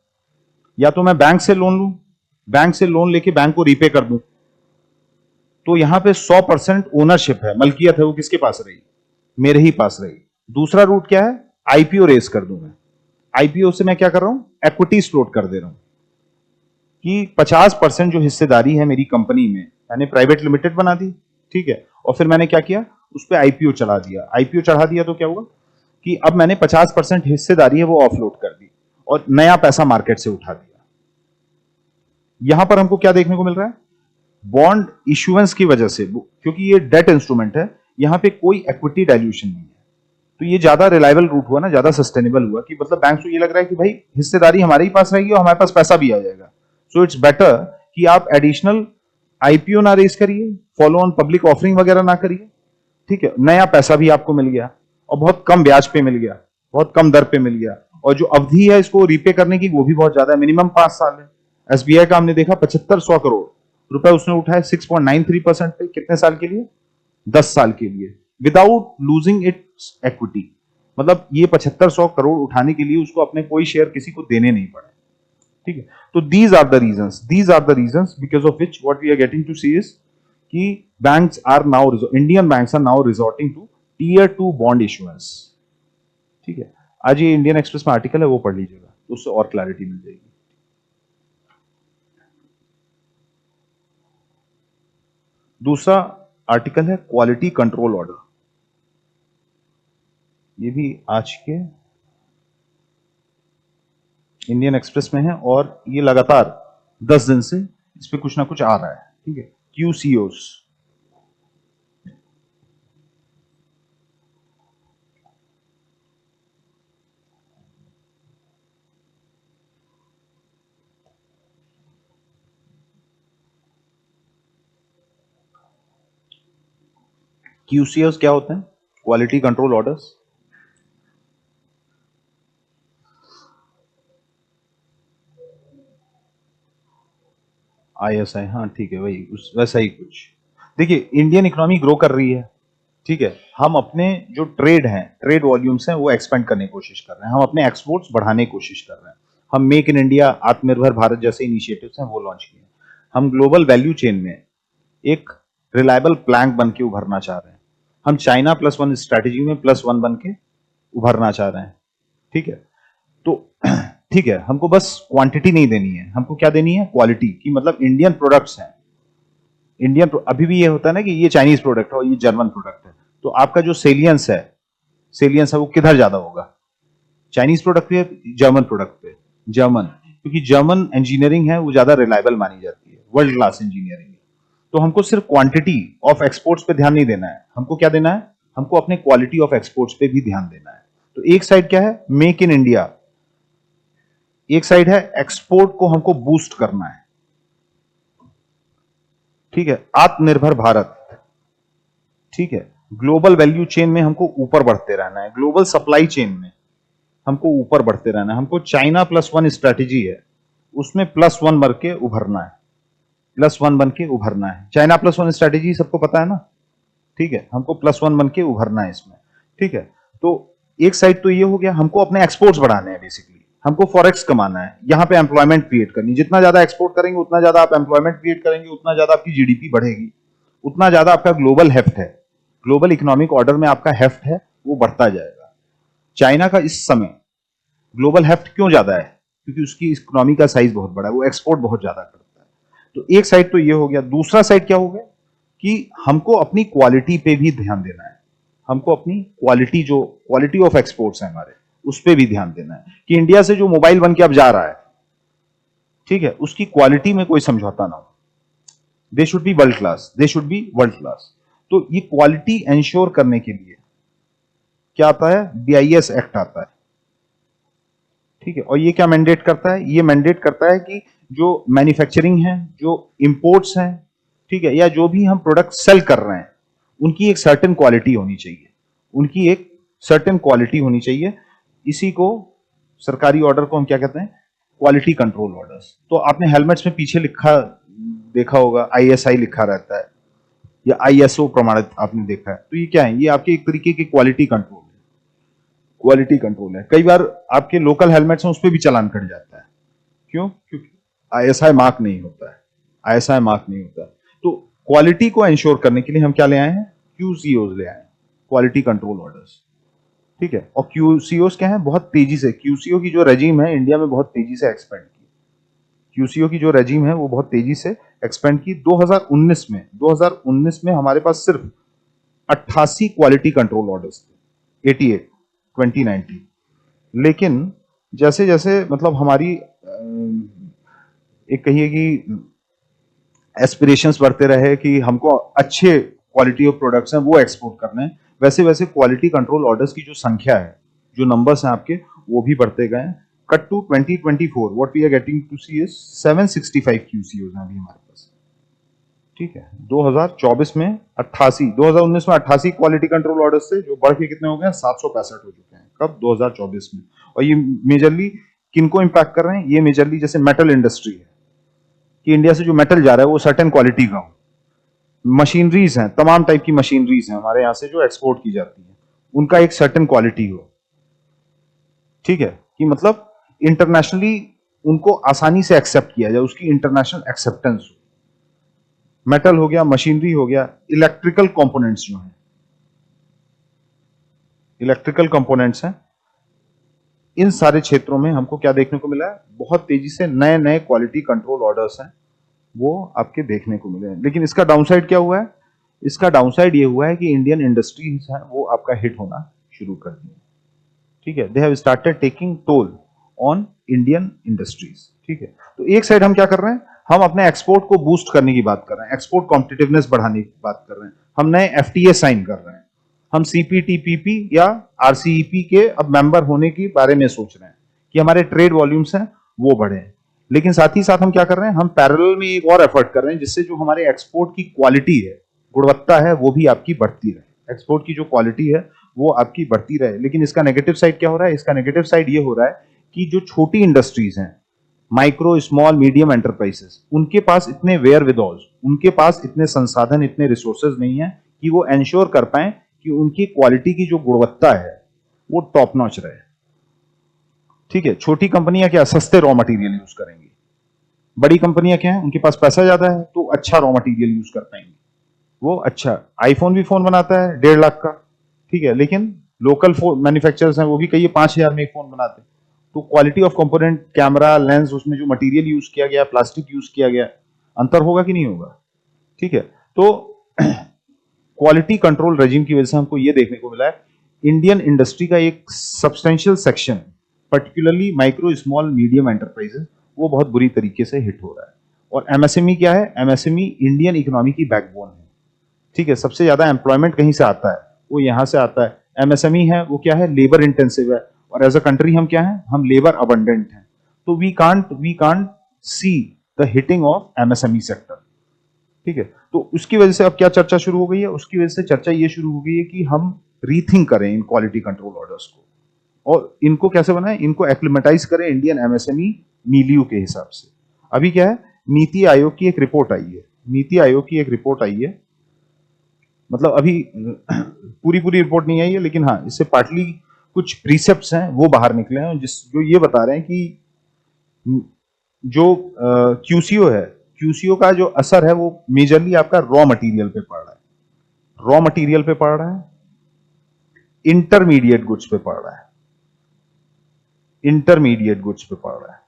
या तो मैं बैंक से लोन लूं, बैंक से लोन लेके बैंक को रीपे कर दूं, तो यहां पे 100% ओनरशिप है, मलकियत है, वो किसके पास रही? मेरे ही पास रही। दूसरा रूट क्या है? आईपीओ रेस कर दूं मैं। आईपीओ से मैं क्या कर रहा हूं? इक्विटी फ्लोट कर दे रहा हूं कि 50% जो हिस्सेदारी है मेरी कंपनी में, मैंने प्राइवेट लिमिटेड बना दी, ठीक है, और फिर मैंने क्या किया? उस पर आईपीओ चढ़ा दिया। आईपीओ चढ़ा दिया तो क्या हुआ कि अब मैंने 50% हिस्सेदारी है वो ऑफलोड कर दी और नया पैसा मार्केट से उठा दिया। यहां पर हमको क्या देखने को मिल रहा है? बॉन्ड इश्यूएंस की वजह से, क्योंकि ये डेट इंस्ट्रूमेंट है, यहां पे कोई इक्विटी डाइल्यूशन नहीं है, तो ये ज्यादा रिलायबल रूट हुआ ना, ज्यादा सस्टेनेबल हुआ, कि मतलब बैंक को ये लग रहा है कि भाई हिस्सेदारी हमारे ही पास रहेगी और हमारे पास पैसा भी आ जाएगा। सो इट्स बेटर कि आप एडिशनल आईपीओ ना रेस करिए, फॉलो ऑन पब्लिक ऑफरिंग वगैरह ना करिए, ठीक है, नया पैसा भी आपको मिल गया और बहुत कम ब्याज पे मिल गया, बहुत कम दर पे मिल गया, और जो अवधि है इसको रीपे करने की वो भी बहुत ज्यादा है, मिनिमम 5 साल है। एसबीआई का हमने देखा 7500 करोड़ रुपए उसने उठाए 6.93% पे, कितने साल के लिए? 10 साल के लिए, विदाउट लूजिंग इट्स इक्विटी। मतलब ये 7500 करोड़ उठाने के लिए उसको अपने कोई शेयर किसी को देने नहीं पड़े, ठीक है। तो these are the reasons because of which what we are getting to see is कि banks are now, Indian banks are now resorting to tier 2 bond issuance, ठीक है। आज ये इंडियन एक्सप्रेस में आर्टिकल है, वो पढ़ लीजिएगा, तो उससे और क्लैरिटी मिल जाएगी। दूसरा आर्टिकल है क्वालिटी कंट्रोल ऑर्डर, ये भी आज के इंडियन एक्सप्रेस में है और ये लगातार 10 दिन से इस पे कुछ ना कुछ आ रहा है, ठीक है। QCOs, QCOs क्या होते हैं? Quality control orders. ISI, हाँ ठीक है, वही उस वैसा ही कुछ। देखिए इंडियन इकोनॉमी ग्रो कर रही है, ठीक है। हम अपने जो ट्रेड हैं, ट्रेड वॉल्यूम्स हैं, वो एक्सपेंड करने की कोशिश कर रहे हैं, हम अपने एक्सपोर्ट्स बढ़ाने की कोशिश कर रहे हैं। हम मेक इन इंडिया, आत्मनिर्भर भारत जैसे इनिशिएटिव्स हैं वो लॉन्च किए हैं। हम ग्लोबल वैल्यू चेन में एक रिलायबल प्लैंक बन के उभरना चाह रहे हैं। हम चाइना +1 स्ट्रैटेजी में +1 बन के उभरना चाह रहे हैं, ठीक है। तो ठीक है, हमको बस क्वांटिटी नहीं देनी है, हमको क्या देनी है? क्वालिटी की, मतलब इंडियन प्रोडक्ट्स हैं। इंडियन अभी भी ये होता है ना कि ये चाइनीज प्रोडक्ट है और ये जर्मन प्रोडक्ट है, तो आपका जो सेलियंस है वो किधर ज्यादा होगा? चाइनीज प्रोडक्ट पे, जर्मन प्रोडक्ट पे? जर्मन, क्योंकि जर्मन इंजीनियरिंग है वो ज्यादा रिलायबल मानी जाती है, वर्ल्ड क्लास इंजीनियरिंग है। तो हमको सिर्फ क्वांटिटी ऑफ एक्सपोर्ट्स पे ध्यान नहीं देना है, हमको क्या देना है? हमको अपने क्वालिटी ऑफ एक्सपोर्ट्स पे भी ध्यान देना है। तो एक साइड क्या है? मेक इन इंडिया, एक साइड है एक्सपोर्ट को हमको बूस्ट करना है, ठीक है। आत्मनिर्भर भारत, ठीक है। ग्लोबल वैल्यू चेन में हमको ऊपर बढ़ते रहना है, ग्लोबल सप्लाई चेन में हमको ऊपर बढ़ते रहना है। हमको चाइना +1 स्ट्रैटेजी है, उसमें +1 बन के उभरना है, +1 बन के उभरना है। चाइना +1 स्ट्रैटेजी सबको पता है ना, ठीक है। हमको +1 बन के उभरना है इसमें, ठीक है। तो एक साइड तो ये हो गया, हमको अपने एक्सपोर्ट्स बढ़ाने हैं बेसिकली, हमको फॉरेक्स कमाना है, यहां पे एम्प्लॉयमेंट क्रिएट करनी। जितना ज्यादा एक्सपोर्ट करेंगे उतना ज्यादा आप एम्प्लॉयमेंट क्रिएट करेंगे, उतना ज्यादा आपकी जीडीपी बढ़ेगी, उतना ज्यादा आपका ग्लोबल हेफ्ट है, ग्लोबल इकोनॉमिक ऑर्डर में आपका हेफ्ट है वो बढ़ता जाएगा। चाइना का इस समय ग्लोबल हेफ्ट क्यों ज्यादा है? क्योंकि उसकी इकोनॉमी का साइज बहुत बड़ा है, वो एक्सपोर्ट बहुत ज्यादा करता है। तो एक साइड तो ये हो गया, दूसरा साइड क्या हो गया कि हमको अपनी क्वालिटी पे भी ध्यान देना है। हमको अपनी क्वालिटी, जो क्वालिटी ऑफ एक्सपोर्ट्स है हमारे, उस पे भी ध्यान देना है कि इंडिया से जो मोबाइल बन के अब जा रहा है, ठीक है, उसकी क्वालिटी में कोई समझौता ना हो। They should be world class, they should be world class. तो ये क्वालिटी इंश्योर करने के लिए क्या आता है? BIS एक्ट आता है, ठीक है। और ये क्या मैंडेट करता है? ये मैंडेट करता है कि जो मैन्युफैक्चरिंग है, जो इंपोर्ट्स हैं, ठीक है, या जो भी हम प्रोडक्ट सेल कर रहे हैं, उनकी एक सर्टेन क्वालिटी होनी चाहिए, उनकी एक सर्टेन क्वालिटी होनी चाहिए। इसी को, सरकारी ऑर्डर को हम क्या कहते हैं? Quality control orders. तो आपने हेलमेट्स में पीछे लिखा देखा होगा, ISI लिखा रहता है, या ISO प्रमाणित आपने देखा है। तो ये क्या है? ये आपके एक तरीके की क्वालिटी कंट्रोल है, क्वालिटी कंट्रोल है। कई बार आपके लोकल हेलमेट्स हैं, उस पर भी चालान कट जाता है। क्यों? क्योंकि ISI मार्क नहीं होता है, ISI मार्क नहीं होता है। तो क्वालिटी को इंश्योर करने के लिए हम क्या ले आए हैं? QCOs ले आए हैं, क्वालिटी कंट्रोल ऑर्डर्स, ठीक है। और QCOs क्या है? बहुत तेजी से, QCO की जो रेजिम है इंडिया में बहुत तेजी से एक्सपेंड की, QCO की जो रेजिम है वो बहुत तेजी से एक्सपेंड की। 2019 में हमारे पास सिर्फ 88 क्वालिटी कंट्रोल ऑर्डर्स थे, 88 2019। लेकिन जैसे जैसे मतलब हमारी एक कहिए कि एस्पिरेशंस बढ़ते रहे कि हमको अच्छे क्वालिटी ऑफ प्रोडक्ट्स हैं वो एक्सपोर्ट करने हैं, वैसे वैसे क्वालिटी कंट्रोल ऑर्डर्स की जो संख्या है, जो नंबर्स हैं आपके, वो भी बढ़ते गए। Cut to 2024, what we are getting to see is 765 QCOs हैं अभी हमारे पास, ठीक है। 2024 में 88, 2019 में 88 क्वालिटी कंट्रोल ऑर्डर्स थे, जो बढ़ के कितने हो गए? 765 हो चुके हैं। कब? 2024 में। और ये मेजरली किनको इंपैक्ट कर रहे हैं? ये मेजरली जैसे मेटल इंडस्ट्री है, कि इंडिया से जो मेटल जा रहा है वो सर्टेन क्वालिटी का हो। मशीनरीज हैं, तमाम टाइप की मशीनरीज हैं हमारे यहां से जो एक्सपोर्ट की जाती है, उनका एक सर्टेन क्वालिटी हो, ठीक है। कि मतलब इंटरनेशनली उनको आसानी से एक्सेप्ट किया जाए, उसकी इंटरनेशनल एक्सेप्टेंस हो। मेटल हो गया, मशीनरी हो गया, इलेक्ट्रिकल कंपोनेंट्स जो हैं, इलेक्ट्रिकल कंपोनेंट्स हैं, इन सारे क्षेत्रों में हमको क्या देखने को मिला है? बहुत तेजी से नए नए क्वालिटी कंट्रोल ऑर्डर्स हैं वो आपके देखने को मिले हैं। लेकिन इसका डाउनसाइड क्या हुआ है? इसका डाउनसाइड ये हुआ है कि इंडियन इंडस्ट्रीज हैं वो आपका हिट होना शुरू कर दी, ठीक है। They have started taking toll on Indian industries, ठीक है। तो एक साइड हम क्या कर रहे हैं? हम अपने एक्सपोर्ट को बूस्ट करने की बात कर रहे हैं, एक्सपोर्ट कॉम्पिटिटिवनेस बढ़ाने की बात कर रहे हैं, हम नए एफटीए साइन कर रहे हैं, हम सीपीटीपीपी या आरसीईपी के अब मेंबर होने के बारे में सोच रहे हैं कि हमारे ट्रेड वॉल्यूम्स हैं वो बढ़े। लेकिन साथ ही साथ हम क्या कर रहे हैं, हम पैरेलल में एक और एफर्ट कर रहे हैं जिससे जो हमारे एक्सपोर्ट की क्वालिटी है, गुणवत्ता है, वो भी आपकी बढ़ती रहे। एक्सपोर्ट की जो क्वालिटी है वो आपकी बढ़ती रहे। लेकिन इसका नेगेटिव साइड क्या हो रहा है? इसका नेगेटिव साइड ये हो रहा है कि जो छोटी इंडस्ट्रीज हैं, माइक्रो स्मॉल मीडियम एंटरप्राइजेस, उनके पास इतने वेयर विदॉल्स, उनके पास इतने संसाधन, इतने रिसोर्सेज नहीं है कि वो एंश्योर कर पाए कि उनकी क्वालिटी की जो गुणवत्ता है वो टॉप नॉच रहे। ठीक है, छोटी कंपनियां क्या सस्ते रॉ मटेरियल यूज करेंगी, बड़ी कंपनियां क्या है उनके पास पैसा ज्यादा है तो अच्छा रॉ मटेरियल यूज कर पाएंगे। वो अच्छा आईफोन भी फोन बनाता है 1.5 लाख का, ठीक है, लेकिन लोकल फोन मैन्युफैक्चरर्स हैं वो भी कई 5,000 में एक फोन बनाते हैं। तो quality of component, camera, lens, उसमें जो मटेरियल यूज किया गया, प्लास्टिक यूज किया गया, अंतर होगा कि नहीं होगा? ठीक है, तो क्वालिटी कंट्रोल रेजिम की वजह से हमको ये देखने को मिला है इंडियन इंडस्ट्री का एक substantial section, particularly micro small medium enterprises, वो बहुत बुरी तरीके से हिट हो रहा है। और एमएसएमई क्या है? एमएसएमई इंडियन इकोनॉमी की बैकबोन है। ठीक है, सबसे ज्यादा एम्प्लॉयमेंट कहीं से आता है? वो यहां से आता है। एमएसएमई है वो क्या है? लेबर इंटेंसिव है, और एज अ कंट्री हम क्या है? हम लेबर अबंडेंट हैं। तो we can't see the hitting of MSME sector. ठीक है, तो उसकी वजह से अब क्या चर्चा शुरू हो गई है? उसकी वजह से चर्चा ये शुरू हो गई है कि हम रीथिंक करें इन क्वालिटी कंट्रोल ऑर्डर्स को, और इनको कैसे बनाएं? इनको एक्लिमेटाइज करें इंडियन एमएसएमई मीलियू के हिसाब से। अभी क्या है, नीति आयोग की एक रिपोर्ट आई है, नीति आयोग की एक रिपोर्ट आई है, मतलब अभी पूरी रिपोर्ट नहीं आई है, लेकिन हाँ इससे पार्टली कुछ प्रीसेप्ट्स हैं वो बाहर निकले हैं जो ये बता रहे हैं कि जो क्यूसीओ है, क्यूसीओ का जो असर है वो मेजरली आपका रॉ मटेरियल पे पड़ रहा है, रॉ मटेरियल पे पड़ रहा है, इंटरमीडिएट गुड्स पे पड़ रहा है, इंटरमीडिएट गुड्स पे पड़ रहा है।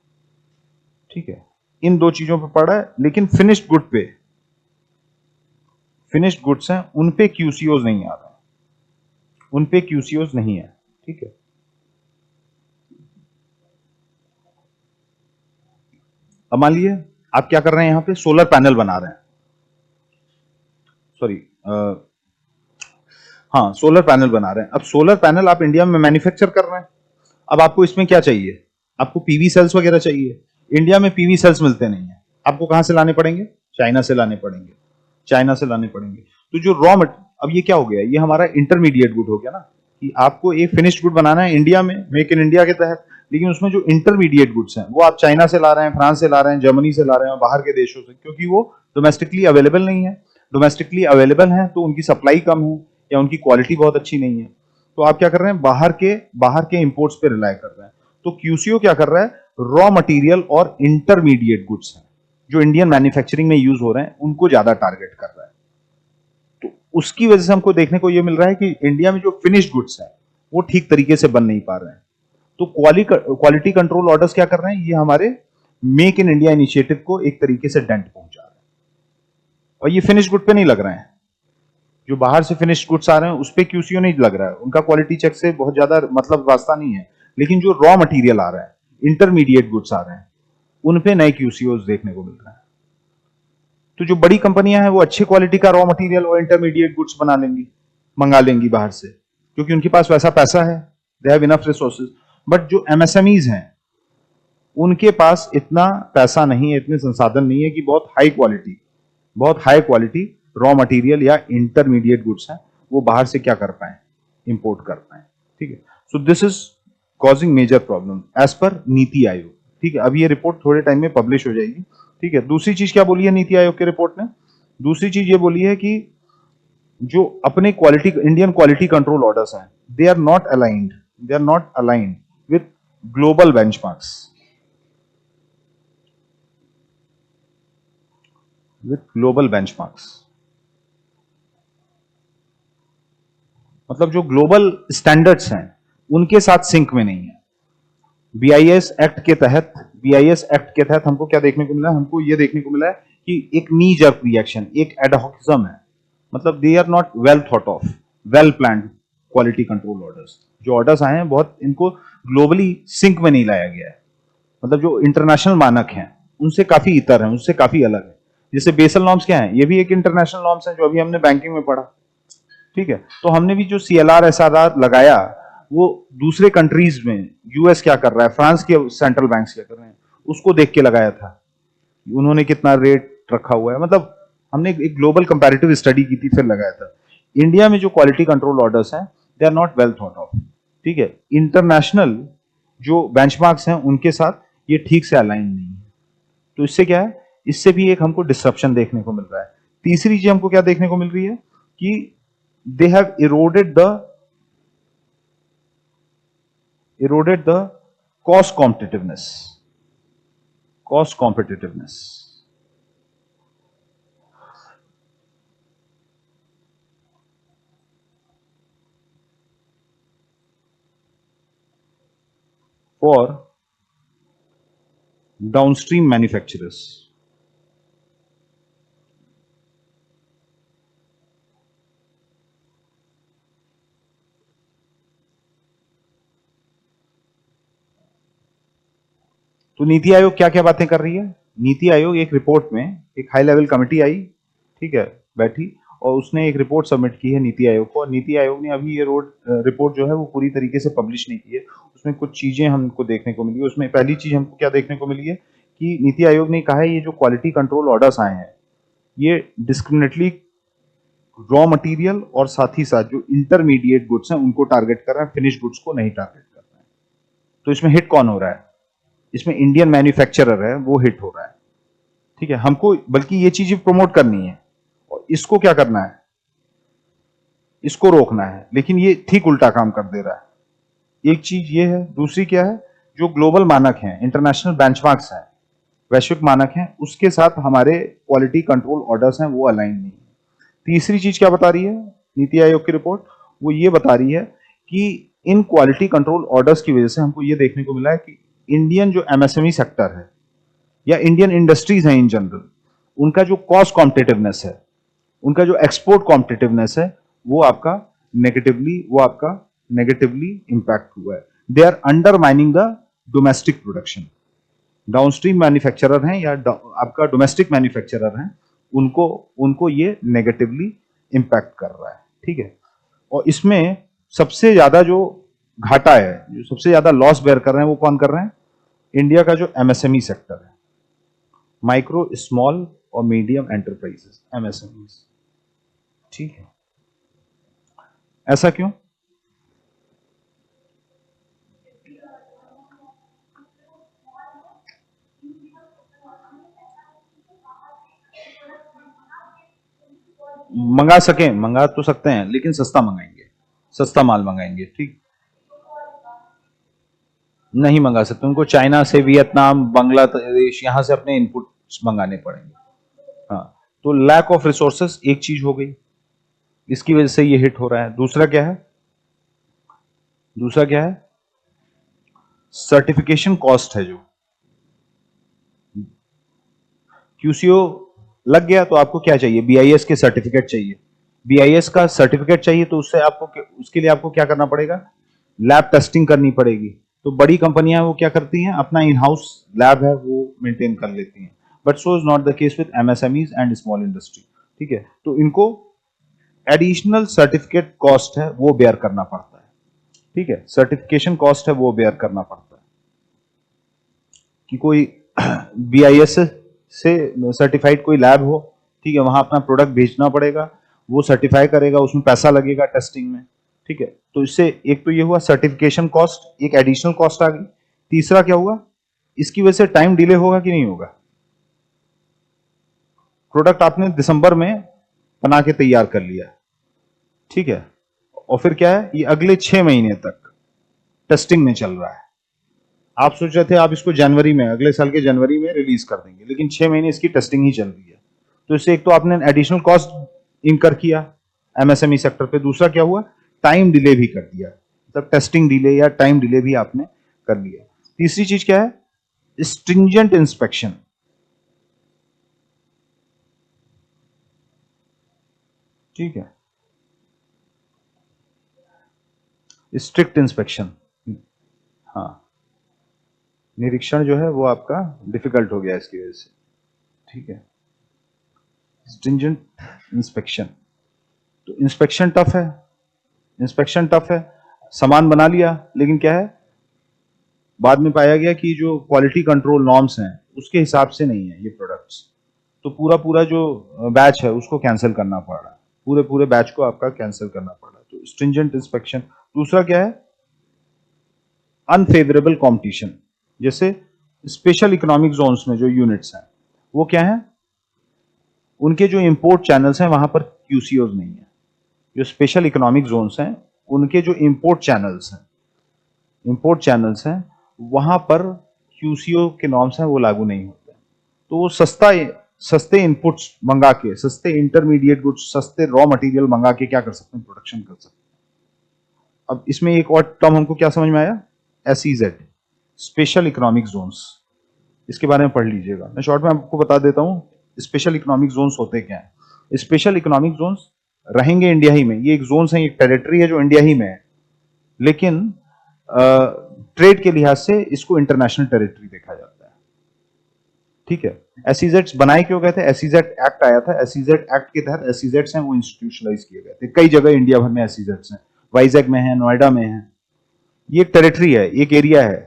ठीक है, इन दो चीजों पे पड़ रहा है, लेकिन फिनिश्ड गुड पे, फिनिश्ड गुड्स हैं उन पे क्यूसीओज नहीं आ रहे हैं, उन पे क्यूसीओज नहीं है। ठीक है, अब मान लीजिए आप क्या कर रहे हैं, यहां पे सोलर पैनल बना रहे हैं, सॉरी हाँ सोलर पैनल बना रहे हैं। अब सोलर पैनल आप इंडिया में मैन्युफैक्चर कर रहे हैं, अब आपको इसमें क्या चाहिए? आपको पीवी सेल्स वगैरह चाहिए। इंडिया में पीवी सेल्स मिलते नहीं है, आपको कहां से लाने पड़ेंगे? चाइना से लाने पड़ेंगे, चाइना से लाने पड़ेंगे। तो जो अब ये क्या हो गया, ये हमारा इंटरमीडिएट गुड हो गया ना, कि आपको एक फिनिश्ड गुड बनाना है इंडिया में, मेक इन इंडिया के तहत, लेकिन उसमें जो इंटरमीडिएट गुड्स हैं वो आप चाइना से ला रहे हैं, फ्रांस से ला रहे हैं, जर्मनी से ला रहे हैं, बाहर के देशों से, क्योंकि वो डोमेस्टिकली अवेलेबल नहीं है। डोमेस्टिकली अवेलेबल है तो उनकी सप्लाई कम है या उनकी क्वालिटी बहुत अच्छी नहीं है, तो आप क्या कर रहे हैं? बाहर के इंपोर्ट्स पे रिलाय कर रहे हैं। तो क्यूसीओ क्या कर रहा है? रॉ मटेरियल और इंटरमीडिएट गुड्स हैं जो इंडियन मैन्युफैक्चरिंग में यूज हो रहे हैं उनको ज्यादा टारगेट कर रहा है। तो उसकी वजह से हमको देखने को यह मिल रहा है कि इंडिया में जो फिनिश्ड गुड्स हैं वो ठीक तरीके से बन नहीं पा रहे हैं। तो क्वालिटी कंट्रोल ऑर्डर्स क्या कर रहे हैं? ये हमारे मेक इन इंडिया इनिशिएटिव को एक तरीके से डेंट पहुंचा रहे हैं, और ये फिनिश गुड पे नहीं लग रहे हैं। जो बाहर से फिनिश्ड गुड्स आ रहे हैं उस पे क्यूसीओ नहीं लग रहा है, उनका क्वालिटी चेक से बहुत ज्यादा मतलब वास्ता नहीं है, लेकिन जो रॉ मटेरियल आ रहा है, इंटरमीडिएट गुड्स आ रहे हैं, उन पे नए क्यूसीओ देखने को मिल रहा है। तो जो बड़ी कंपनियां हैं वो अच्छी क्वालिटी का रॉ मटेरियल और इंटरमीडिएट गुड्स बना लेंगी, मंगा लेंगी बाहर से, क्योंकि उनके पास वैसा पैसा है, they have enough resources. But जो एमएसएमईज हैं उनके पास इतना पैसा नहीं है, इतने संसाधन नहीं है कि बहुत हाई क्वालिटी रॉ मटेरियल या इंटरमीडिएट गुड्स हैं वो बाहर से क्या कर पाए? इंपोर्ट कर पाए। ठीक है, so this is causing major problem as per NITI आयोग। ठीक है, अब ये रिपोर्ट थोड़े टाइम में पब्लिश हो जाएगी। ठीक है, दूसरी चीज क्या बोली है नीति आयोग के रिपोर्ट ने? दूसरी चीज ये बोली है कि जो अपने इंडियन क्वालिटी कंट्रोल ऑर्डर्स हैं, they are not aligned with global benchmarks, मतलब जो ग्लोबल स्टैंडर्ड्स हैं उनके साथ सिंक में नहीं है। बीआईएस एक्ट के तहत हमको क्या देखने को मिला? हमको ये देखने को मिला है कि एक नी जर्क रिएक्शन, एक एडहॉकिज्म है, मतलब they are not well thought of, well planned quality control orders. जो ऑर्डर्स आए हैं बहुत, इनको ग्लोबली सिंक में नहीं लाया गया है, मतलब जो इंटरनेशनल मानक हैं उनसे काफी इतर हैं, उससे काफी अलग है। जैसे बेसल नॉर्म्स क्या है, ये भी एक इंटरनेशनल नॉर्म्स है जो अभी हमने बैंकिंग में पढ़ा, ठीक है। तो हमने भी जो CLR SRR लगाया वो दूसरे कंट्रीज में, यूएस क्या कर रहा है, फ्रांस के सेंट्रल बैंक्स क्या कर रहे हैं, उसको देख के लगाया था, उन्होंने कितना रेट रखा हुआ है, मतलब हमने एक ग्लोबल कंपैरेटिव स्टडी की थी फिर लगाया था। इंडिया में जो क्वालिटी कंट्रोल ऑर्डर्स हैं they are not well thought of, ठीक है। इंटरनेशनल जो बेंचमार्क्स हैं उनके साथ ये ठीक से अलाइन नहीं है। तो इससे क्या है, इससे भी एक हमको डिसरप्शन देखने को मिल रहा है। तीसरी चीज हमको क्या देखने को मिल रही है कि they have eroded the cost competitiveness for downstream manufacturers. तो नीति आयोग क्या क्या बातें कर रही है, नीति आयोग एक रिपोर्ट में, एक हाई लेवल कमेटी आई, ठीक है, बैठी, और उसने एक रिपोर्ट सबमिट की है नीति आयोग को, और नीति आयोग ने अभी ये रिपोर्ट जो है वो पूरी तरीके से पब्लिश नहीं की है। उसमें कुछ चीजें हमको देखने को मिली है। उसमें पहली चीज हमको क्या देखने को मिली है कि नीति आयोग ने कहा है ये जो क्वालिटी कंट्रोल ऑर्डर्स आए हैं ये डिस्क्रिमिनेटली रॉ मटेरियल और साथ ही साथ जो इंटरमीडिएट गुड्स हैं उनको टारगेट कर रहा है, फिनिश गुड्स को नहीं टारगेट कर रहा है। तो इसमें हिट कौन हो रहा है, इसमें इंडियन मैन्युफैक्चरर है वो हिट हो रहा है, ठीक है। हमको बल्कि ये चीजें प्रमोट करनी है और इसको क्या करना है, इसको रोकना है, लेकिन ये ठीक उल्टा काम कर दे रहा है। एक चीज ये है, दूसरी क्या है, जो ग्लोबल मानक हैं, इंटरनेशनल बेंचमार्क्स हैं, वैश्विक मानक हैं, उसके साथ हमारे क्वालिटी कंट्रोल ऑर्डर्स हैं वो अलाइन नहीं है। तीसरी चीज क्या बता रही है नीति आयोग की रिपोर्ट, वो ये बता रही है कि इन क्वालिटी कंट्रोल ऑर्डर्स की वजह से हमको ये देखने को मिला है कि इंडियन जो MSME सेक्टर है या इंडियन इंडस्ट्रीज हैं इन जनरल, उनका जो कॉस्ट कॉम्पिटिटिवनेस है, उनका जो एक्सपोर्ट कॉम्पिटिटिवनेस है, वो आपका नेगेटिवली इंपैक्ट हुआ है। They are undermining the domestic production. Downstream manufacturer हैं या आपका डोमेस्टिक मैन्युफैक्चरर हैं, उनको उनको ये नेगेटिवली इंपैक्ट कर रहा है, ठीक है। और इसमें सबसे ज्यादा जो घाटा है, जो सबसे ज्यादा लॉस बेयर कर रहे हैं वो कौन कर रहे हैं, इंडिया का जो MSME सेक्टर है, माइक्रो स्मॉल और मीडियम एंटरप्राइजेस, MSME, ठीक है। ऐसा क्यों, मंगा सकें, मंगा तो सकते हैं लेकिन सस्ता मंगाएंगे, सस्ता माल मंगाएंगे, ठीक, नहीं मंगा सकते, उनको चाइना से, वियतनाम, बांग्लादेश, यहां से अपने इनपुट्स मंगाने पड़ेंगे। हाँ, तो लैक ऑफ रिसोर्सेस एक चीज हो गई, इसकी वजह से ये हिट हो रहा है। दूसरा क्या है, दूसरा क्या है, सर्टिफिकेशन कॉस्ट है, जो QCO लग गया तो आपको क्या चाहिए, BIS के सर्टिफिकेट चाहिए, BIS का सर्टिफिकेट चाहिए, तो उससे आपको, उसके लिए आपको क्या करना पड़ेगा, लैब टेस्टिंग करनी पड़ेगी। तो बड़ी कंपनियां वो क्या करती हैं, अपना इन हाउस लैब है वो मेंटेन कर लेती हैं, but so is not the case with MSMEs and small industry, ठीक है। तो इनको एडिशनल सर्टिफिकेट कॉस्ट है वो बेयर करना पड़ता है, ठीक है, सर्टिफिकेशन कॉस्ट है वो बेयर करना पड़ता है कि कोई BIS से सर्टिफाइड कोई लैब हो, ठीक है, वहां अपना प्रोडक्ट भेजना पड़ेगा, वो सर्टिफाई करेगा, उसमें पैसा लगेगा टेस्टिंग में, ठीक है। तो इससे एक तो ये हुआ सर्टिफिकेशन कॉस्ट, एक एडिशनल कॉस्ट आ गई। तीसरा क्या हुआ, इसकी वजह से टाइम डिले होगा कि नहीं होगा, प्रोडक्ट आपने दिसंबर में बना के तैयार कर लिया, ठीक है, और फिर क्या है, ये अगले 6 महीने तक टेस्टिंग में चल रहा है। आप सोच रहे थे आप इसको जनवरी में, अगले साल के जनवरी में रिलीज कर देंगे, लेकिन 6 महीने इसकी टेस्टिंग ही चल रही है। तो इससे एक तो आपने एडिशनल कॉस्ट इंकर किया MSME सेक्टर पे, दूसरा क्या हुआ, टाइम डिले भी कर दिया, मतलब टेस्टिंग डिले या टाइम डिले भी आपने कर लिया। तीसरी चीज क्या है, स्ट्रिंजेंट इंस्पेक्शन, ठीक है, स्ट्रिक्ट इंस्पेक्शन, हाँ, निरीक्षण जो है वो आपका डिफिकल्ट हो गया इसकी वजह से, ठीक है। स्ट्रिंजेंट इंस्पेक्शन, तो इंस्पेक्शन टफ है, इंस्पेक्शन टफ है, सामान बना लिया लेकिन क्या है, बाद में पाया गया कि जो क्वालिटी कंट्रोल नॉर्म्स हैं उसके हिसाब से नहीं है ये प्रोडक्ट्स, तो पूरा पूरा जो बैच है उसको कैंसिल करना पड़ रहा है, पूरे पूरे बैच को आपका कैंसिल करना पड़ रहा है। तो स्ट्रिंजेंट इंस्पेक्शन। दूसरा क्या है, अनफेवरेबल कंपटीशन, जैसे स्पेशल इकोनॉमिक जोन्स में जो यूनिट्स हैं वो क्या है, उनके जो इंपोर्ट चैनल्स हैं वहां पर क्यूसीओज नहीं है। जो स्पेशल इकोनॉमिक जोन्स हैं उनके जो इंपोर्ट चैनल्स हैं वहां पर क्यूसीओ के नॉर्म्स हैं वो लागू नहीं होते। तो वो सस्ते इनपुट्स मंगा के, सस्ते इंटरमीडिएट गुड्स, सस्ते रॉ मटेरियल मंगा के क्या कर सकते हैं, प्रोडक्शन कर सकते हैं। अब इसमें एक और टर्म हमको क्या समझ में आया, एसईजेड, स्पेशल इकोनॉमिक जोन्स, इसके बारे में पढ़ लीजिएगा। मैं शॉर्ट में आपको बता देता हूं स्पेशल इकोनॉमिक जोन्स होते क्या हैं। स्पेशल इकोनॉमिक जोन्स रहेंगे इंडिया ही में, ये एक जोन्स है, एक टेरिटरी है जो इंडिया ही में है, लेकिन ट्रेड के लिहाज से इसको इंटरनेशनल टेरिटरी देखा जाता है, ठीक है। एसईजेड्स बनाए क्यों गए थे, एसईजेड एक्ट आया था, एसईजेड एक्ट के तहत एसईजेड्स हैं वो इंस्टीट्यूशनलाइज किए गए थे। कई जगह इंडिया भर में एसईजेड्स हैं, वाइजैग में है, नोएडा में है, ये एक टेरिटरी है, एक एरिया है,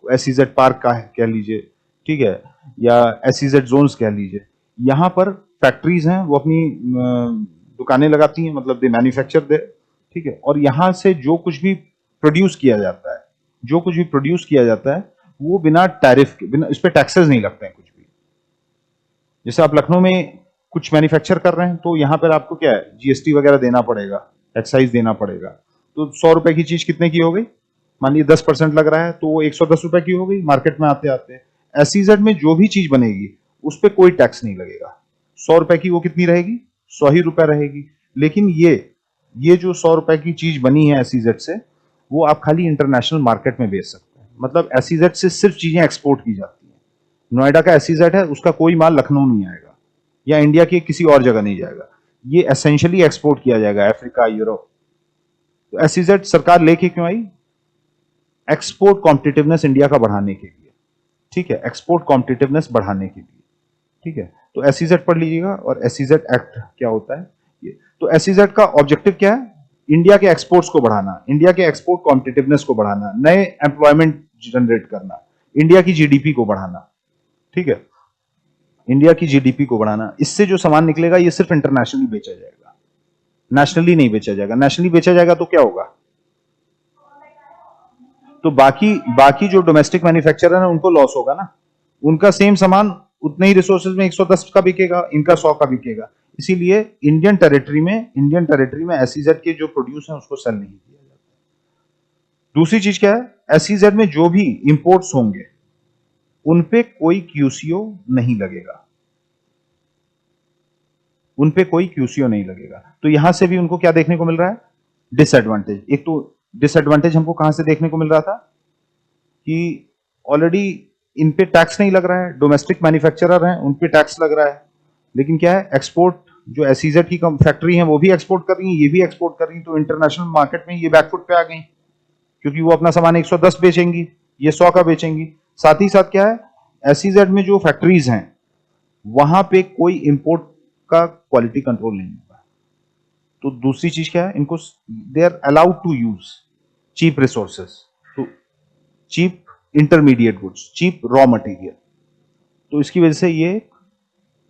एसईजेड पार्क का है कह लीजिए, ठीक है, या एसईजेड जोन्स कह लीजिए। यहाँ पर फैक्ट्रीज हैं वो अपनी दुकानें लगाती हैं, मतलब दे मैन्युफैक्चर दे, ठीक है, और यहाँ से जो कुछ भी प्रोड्यूस किया जाता है, जो कुछ भी प्रोड्यूस किया जाता है वो बिना टैरिफ के, बिना इस पे टैक्सेस नहीं लगते हैं कुछ भी। जैसे आप लखनऊ में कुछ मैन्युफैक्चर कर रहे हैं तो यहाँ पर आपको क्या है, जीएसटी वगैरह देना पड़ेगा, एक्साइज देना पड़ेगा। तो 100 रुपए की चीज कितने की हो गई, मान लीजिए 10% लग रहा है तो वो 110 रुपए की हो गई मार्केट में आते आते। एसईजेड में जो भी चीज बनेगी उस पर कोई टैक्स नहीं लगेगा, 100 रुपए की वो कितनी रहेगी, 100 ही रुपए रहेगी। लेकिन ये जो 100 रुपए की चीज बनी है एसईजेड से, वो आप खाली इंटरनेशनल मार्केट में बेच सकते हैं। मतलब एसईजेड से सिर्फ चीजें एक्सपोर्ट की जाती हैं। नोएडा का एसईजेड है, उसका कोई माल लखनऊ नहीं आएगा या इंडिया के किसी और जगह नहीं जाएगा, ये एसेंशियली एक्सपोर्ट किया जाएगा अफ्रीका, यूरोप। तो एसईजेड सरकार लेके क्यों आई, एक्सपोर्ट कॉम्पिटिटिवनेस इंडिया का बढ़ाने के लिए, ठीक है, एक्सपोर्ट कॉम्पिटिटिवनेस बढ़ाने के लिए, ठीक है। तो एसईजेड पढ़ लीजिएगा, और एसईजेड एक्ट क्या होता है ये। तो एसईजेड का ऑब्जेक्टिव क्या है, इंडिया के एक्सपोर्ट्स को बढ़ाना, इंडिया के एक्सपोर्ट कॉम्पिटिटिवनेस को बढ़ाना, नए एम्प्लॉयमेंट जनरेट करना, इंडिया की जीडीपी को बढ़ाना, ठीक है, इंडिया की जीडीपी को बढ़ाना। इससे जो सामान निकलेगा ये सिर्फ इंटरनेशनली बेचा जाएगा, नेशनली नहीं बेचा जाएगा। नेशनली बेचा जाएगा तो क्या होगा, तो बाकी जो डोमेस्टिक मैन्युफैक्चरर है उनको लॉस होगा ना, उनका सेम सामान उतने ही रिसोर्सेज में 110 का बिकेगा, इनका 100 का बिकेगा। इसीलिए इंडियन टेरिटरी में एसईजेड के जो प्रोड्यूस है उसको सेल नहीं किया जाता। दूसरी चीज क्या है, एसईजेड में जो भी इंपोर्ट्स होंगे उनपे कोई क्यूसीओ नहीं लगेगा, उनपे कोई क्यूसीओ नहीं लगेगा। तो यहां से भी उनको क्या देखने को मिल रहा है, डिसएडवांटेज। एक तो डिसएडवांटेज हमको कहां से देखने को मिल रहा था कि ऑलरेडी इन पे टैक्स नहीं लग रहा है, डोमेस्टिक मैन्युफैक्चरर हैं उन पे टैक्स लग रहा है, लेकिन क्या है, एक्सपोर्ट जो एसईजेड की फैक्ट्री है वो भी एक्सपोर्ट कर रही है, ये भी एक्सपोर्ट कर रही है, तो इंटरनेशनल मार्केट में ये बैकफुट पे आ गई, क्योंकि वो अपना सामान 110 बेचेंगी, ये 100 का बेचेंगी। साथ ही साथ क्या है, एसईजेड में जो फैक्ट्रीज हैं वहां पे कोई इंपोर्ट का क्वालिटी कंट्रोल नहीं होगा। तो दूसरी चीज क्या है, इनको they are allowed to use cheap resources, तो cheap intermediate goods, cheap raw material, तो इसकी वजह से ये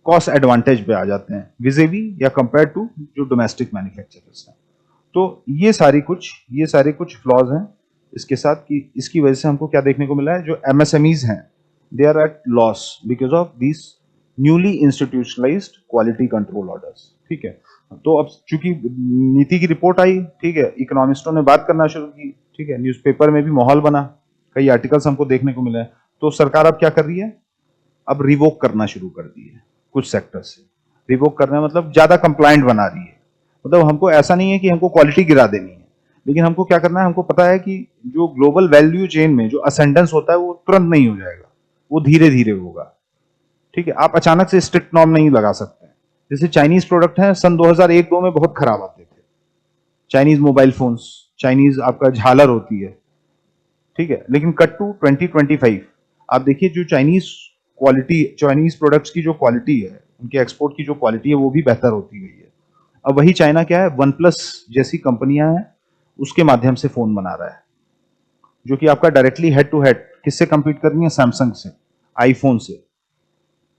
कॉस्ट एडवांटेज पे आ जाते हैं विजेवी या कंपेयर टू जो डोमेस्टिक मैन्युफैक्चरर्स हैं। तो ये सारे कुछ फ्लॉज हैं इसके साथ, कि इसकी वजह से हमको क्या देखने को मिला है, जो एमएसएमईज हैं they are at loss because of this newly institutionalised quality control orders, ठीक है। तो अब चूंकि नीति की रिपोर्ट आई, ठीक है, इकोनॉमिस्टों ने बात करना शुरू की, ठीक है, न्यूज़पेपर में भी माहौल बना, कई आर्टिकल्स हमको देखने को मिले, तो सरकार अब क्या कर रही है, अब रिवोक करना शुरू कर दी है कुछ सेक्टर से। रिवोक करना मतलब ज्यादा कंप्लायंट बना रही है, मतलब हमको ऐसा नहीं है कि हमको क्वालिटी गिरा देनी है, लेकिन हमको क्या करना है, हमको पता है कि जो ग्लोबल वैल्यू चेन में जो असेंडेंस होता है वो तुरंत नहीं हो जाएगा, वो धीरे धीरे होगा, ठीक है। आप अचानक से स्ट्रिक्ट नॉर्म नहीं लगा सकते। जैसे चाइनीज प्रोडक्ट है, सन 2001-2 में बहुत खराब आते थे, चाइनीज मोबाइल फोन्स, चाइनीज आपका झालर होती है, ठीक है, लेकिन कट टू 2025 आप देखिए जो चाइनीज प्रोडक्ट्स की जो क्वालिटी है, उनके एक्सपोर्ट की जो क्वालिटी है वो भी बेहतर होती गई है। अब वही चाइना क्या है, वन प्लस जैसी कंपनियां हैं उसके माध्यम से फोन बना रहा है, जो कि आपका डायरेक्टली हेड टू हेड किससे compete कर रही है, सैमसंग से, आईफोन से।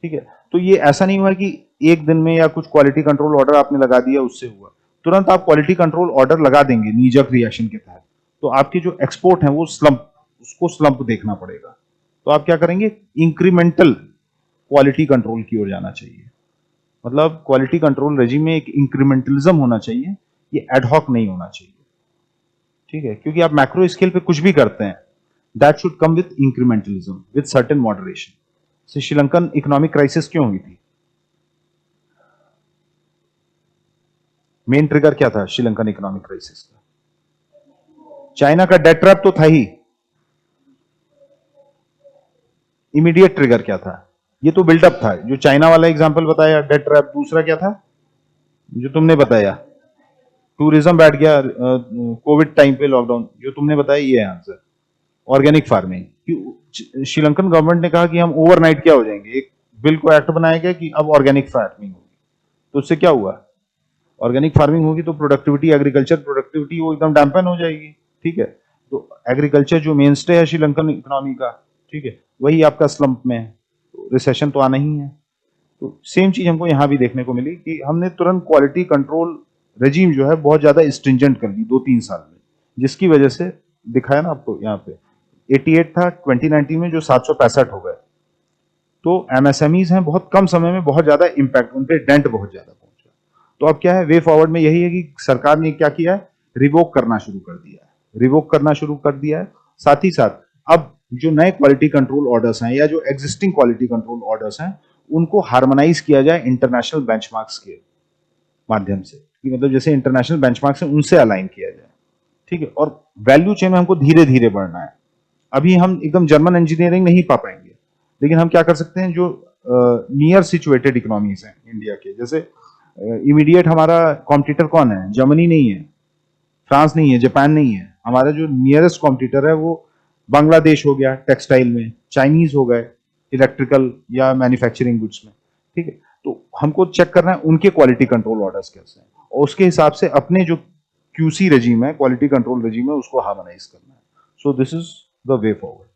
ठीक है, तो ये ऐसा नहीं हुआ कि एक दिन में या कुछ क्वालिटी कंट्रोल ऑर्डर आपने लगा दिया उससे हुआ, तुरंत आप क्वालिटी कंट्रोल ऑर्डर लगा देंगे नीजक रिएक्शन के तहत, तो आपके जो एक्सपोर्ट है वो उसको स्लंप देखना पड़ेगा। तो आप क्या करेंगे, इंक्रीमेंटल क्वालिटी कंट्रोल की ओर जाना चाहिए। मतलब क्वालिटी कंट्रोल रेजिम में एक इंक्रीमेंटलिज्म होना चाहिए, ये एडहॉक नहीं होना चाहिए। ठीक है, क्योंकि आप मैक्रो स्केल पे कुछ भी करते हैं, that should come with incrementalism with certain moderation. से श्रीलंकन इकोनॉमिक क्राइसिस क्यों हुई थी? मेन ट्रिगर क्या था श्रीलंकन इकोनॉमिक क्राइसिस का? चाइना का डेट ट्रैप तो था ही। इमीडिएट ट्रिगर क्या था? ये तो बिल्डअप था, जो चाइना वाला एग्जांपल बताया डेट ट्रैप। दूसरा क्या था जो तुमने बताया? टूरिज्म बैठ गया, कोविड टाइम पे लॉकडाउन, जो तुमने बताया ये है answer. Organic farming, Sri Lankan government ने कहा कि हम ओवरनाइट क्या हो जाएंगे, एक बिल को एक्ट बनाया गया कि अब ऑर्गेनिक फार्मिंग होगी। तो उससे क्या हुआ? ऑर्गेनिक फार्मिंग होगी तो प्रोडक्टिविटी, एग्रीकल्चर प्रोडक्टिविटी वो एकदम डैम्पन हो जाएगी। ठीक है, तो एग्रीकल्चर जो मेन स्टे है श्रीलंकन इकोनॉमी का, ठीक है, वही आपका स्लंप में है, तो रिसेशन तो आना ही है। तो सेम चीज हमको यहाँ भी देखने को मिली कि हमने तुरंत क्वालिटी कंट्रोल रेजीम जो है बहुत ज्यादा स्ट्रिंजेंट कर दी 2-3 साल में, जिसकी वजह से दिखाया ना आपको यहाँ पे 88 था 2019 में, जो 765 हो गए। तो एमएसएमईज हैं, बहुत कम समय में बहुत ज्यादा इंपैक्ट, उन पे डेंट बहुत ज्यादा पहुंचा। तो अब क्या है, वे फॉरवर्ड में यही है कि सरकार ने क्या किया है, रिवोक करना शुरू कर दिया है, रिवोक करना शुरू कर दिया है। साथ ही साथ अब जो नए क्वालिटी कंट्रोल ऑर्डर्स हैं या जो एग्जिस्टिंग क्वालिटी कंट्रोल ऑर्डर्स हैं, उनको हार्मोनाइज किया जाए इंटरनेशनल बेंचमार्क्स के माध्यम से, कि मतलब जैसे इंटरनेशनल बेंचमार्क्स हैं उनसे अलाइन किया जाए। ठीक है, और वैल्यू चेन में हमको धीरे धीरे बढ़ना है। अभी हम एकदम जर्मन इंजीनियरिंग नहीं पा पाएंगे, लेकिन हम क्या कर सकते हैं, जो नियर सिचुएटेड इकोनॉमीज हैं इंडिया के, जैसे इमीडिएट हमारा कॉम्पिटिटर कौन है? जर्मनी नहीं है, फ्रांस नहीं है, जापान नहीं है। हमारा जो नियरेस्ट कॉम्पिटिटर है वो बांग्लादेश हो गया टेक्सटाइल में, चाइनीज हो गए इलेक्ट्रिकल या मैन्युफैक्चरिंग गुड्स में। ठीक है, तो हमको चेक करना है उनके क्वालिटी कंट्रोल ऑर्डर्स कैसे हैं, और उसके हिसाब से अपने जो क्यूसी रेजीम है, क्वालिटी कंट्रोल रेजीम है, उसको हार्मोनाइज करना है। So this is the way forward.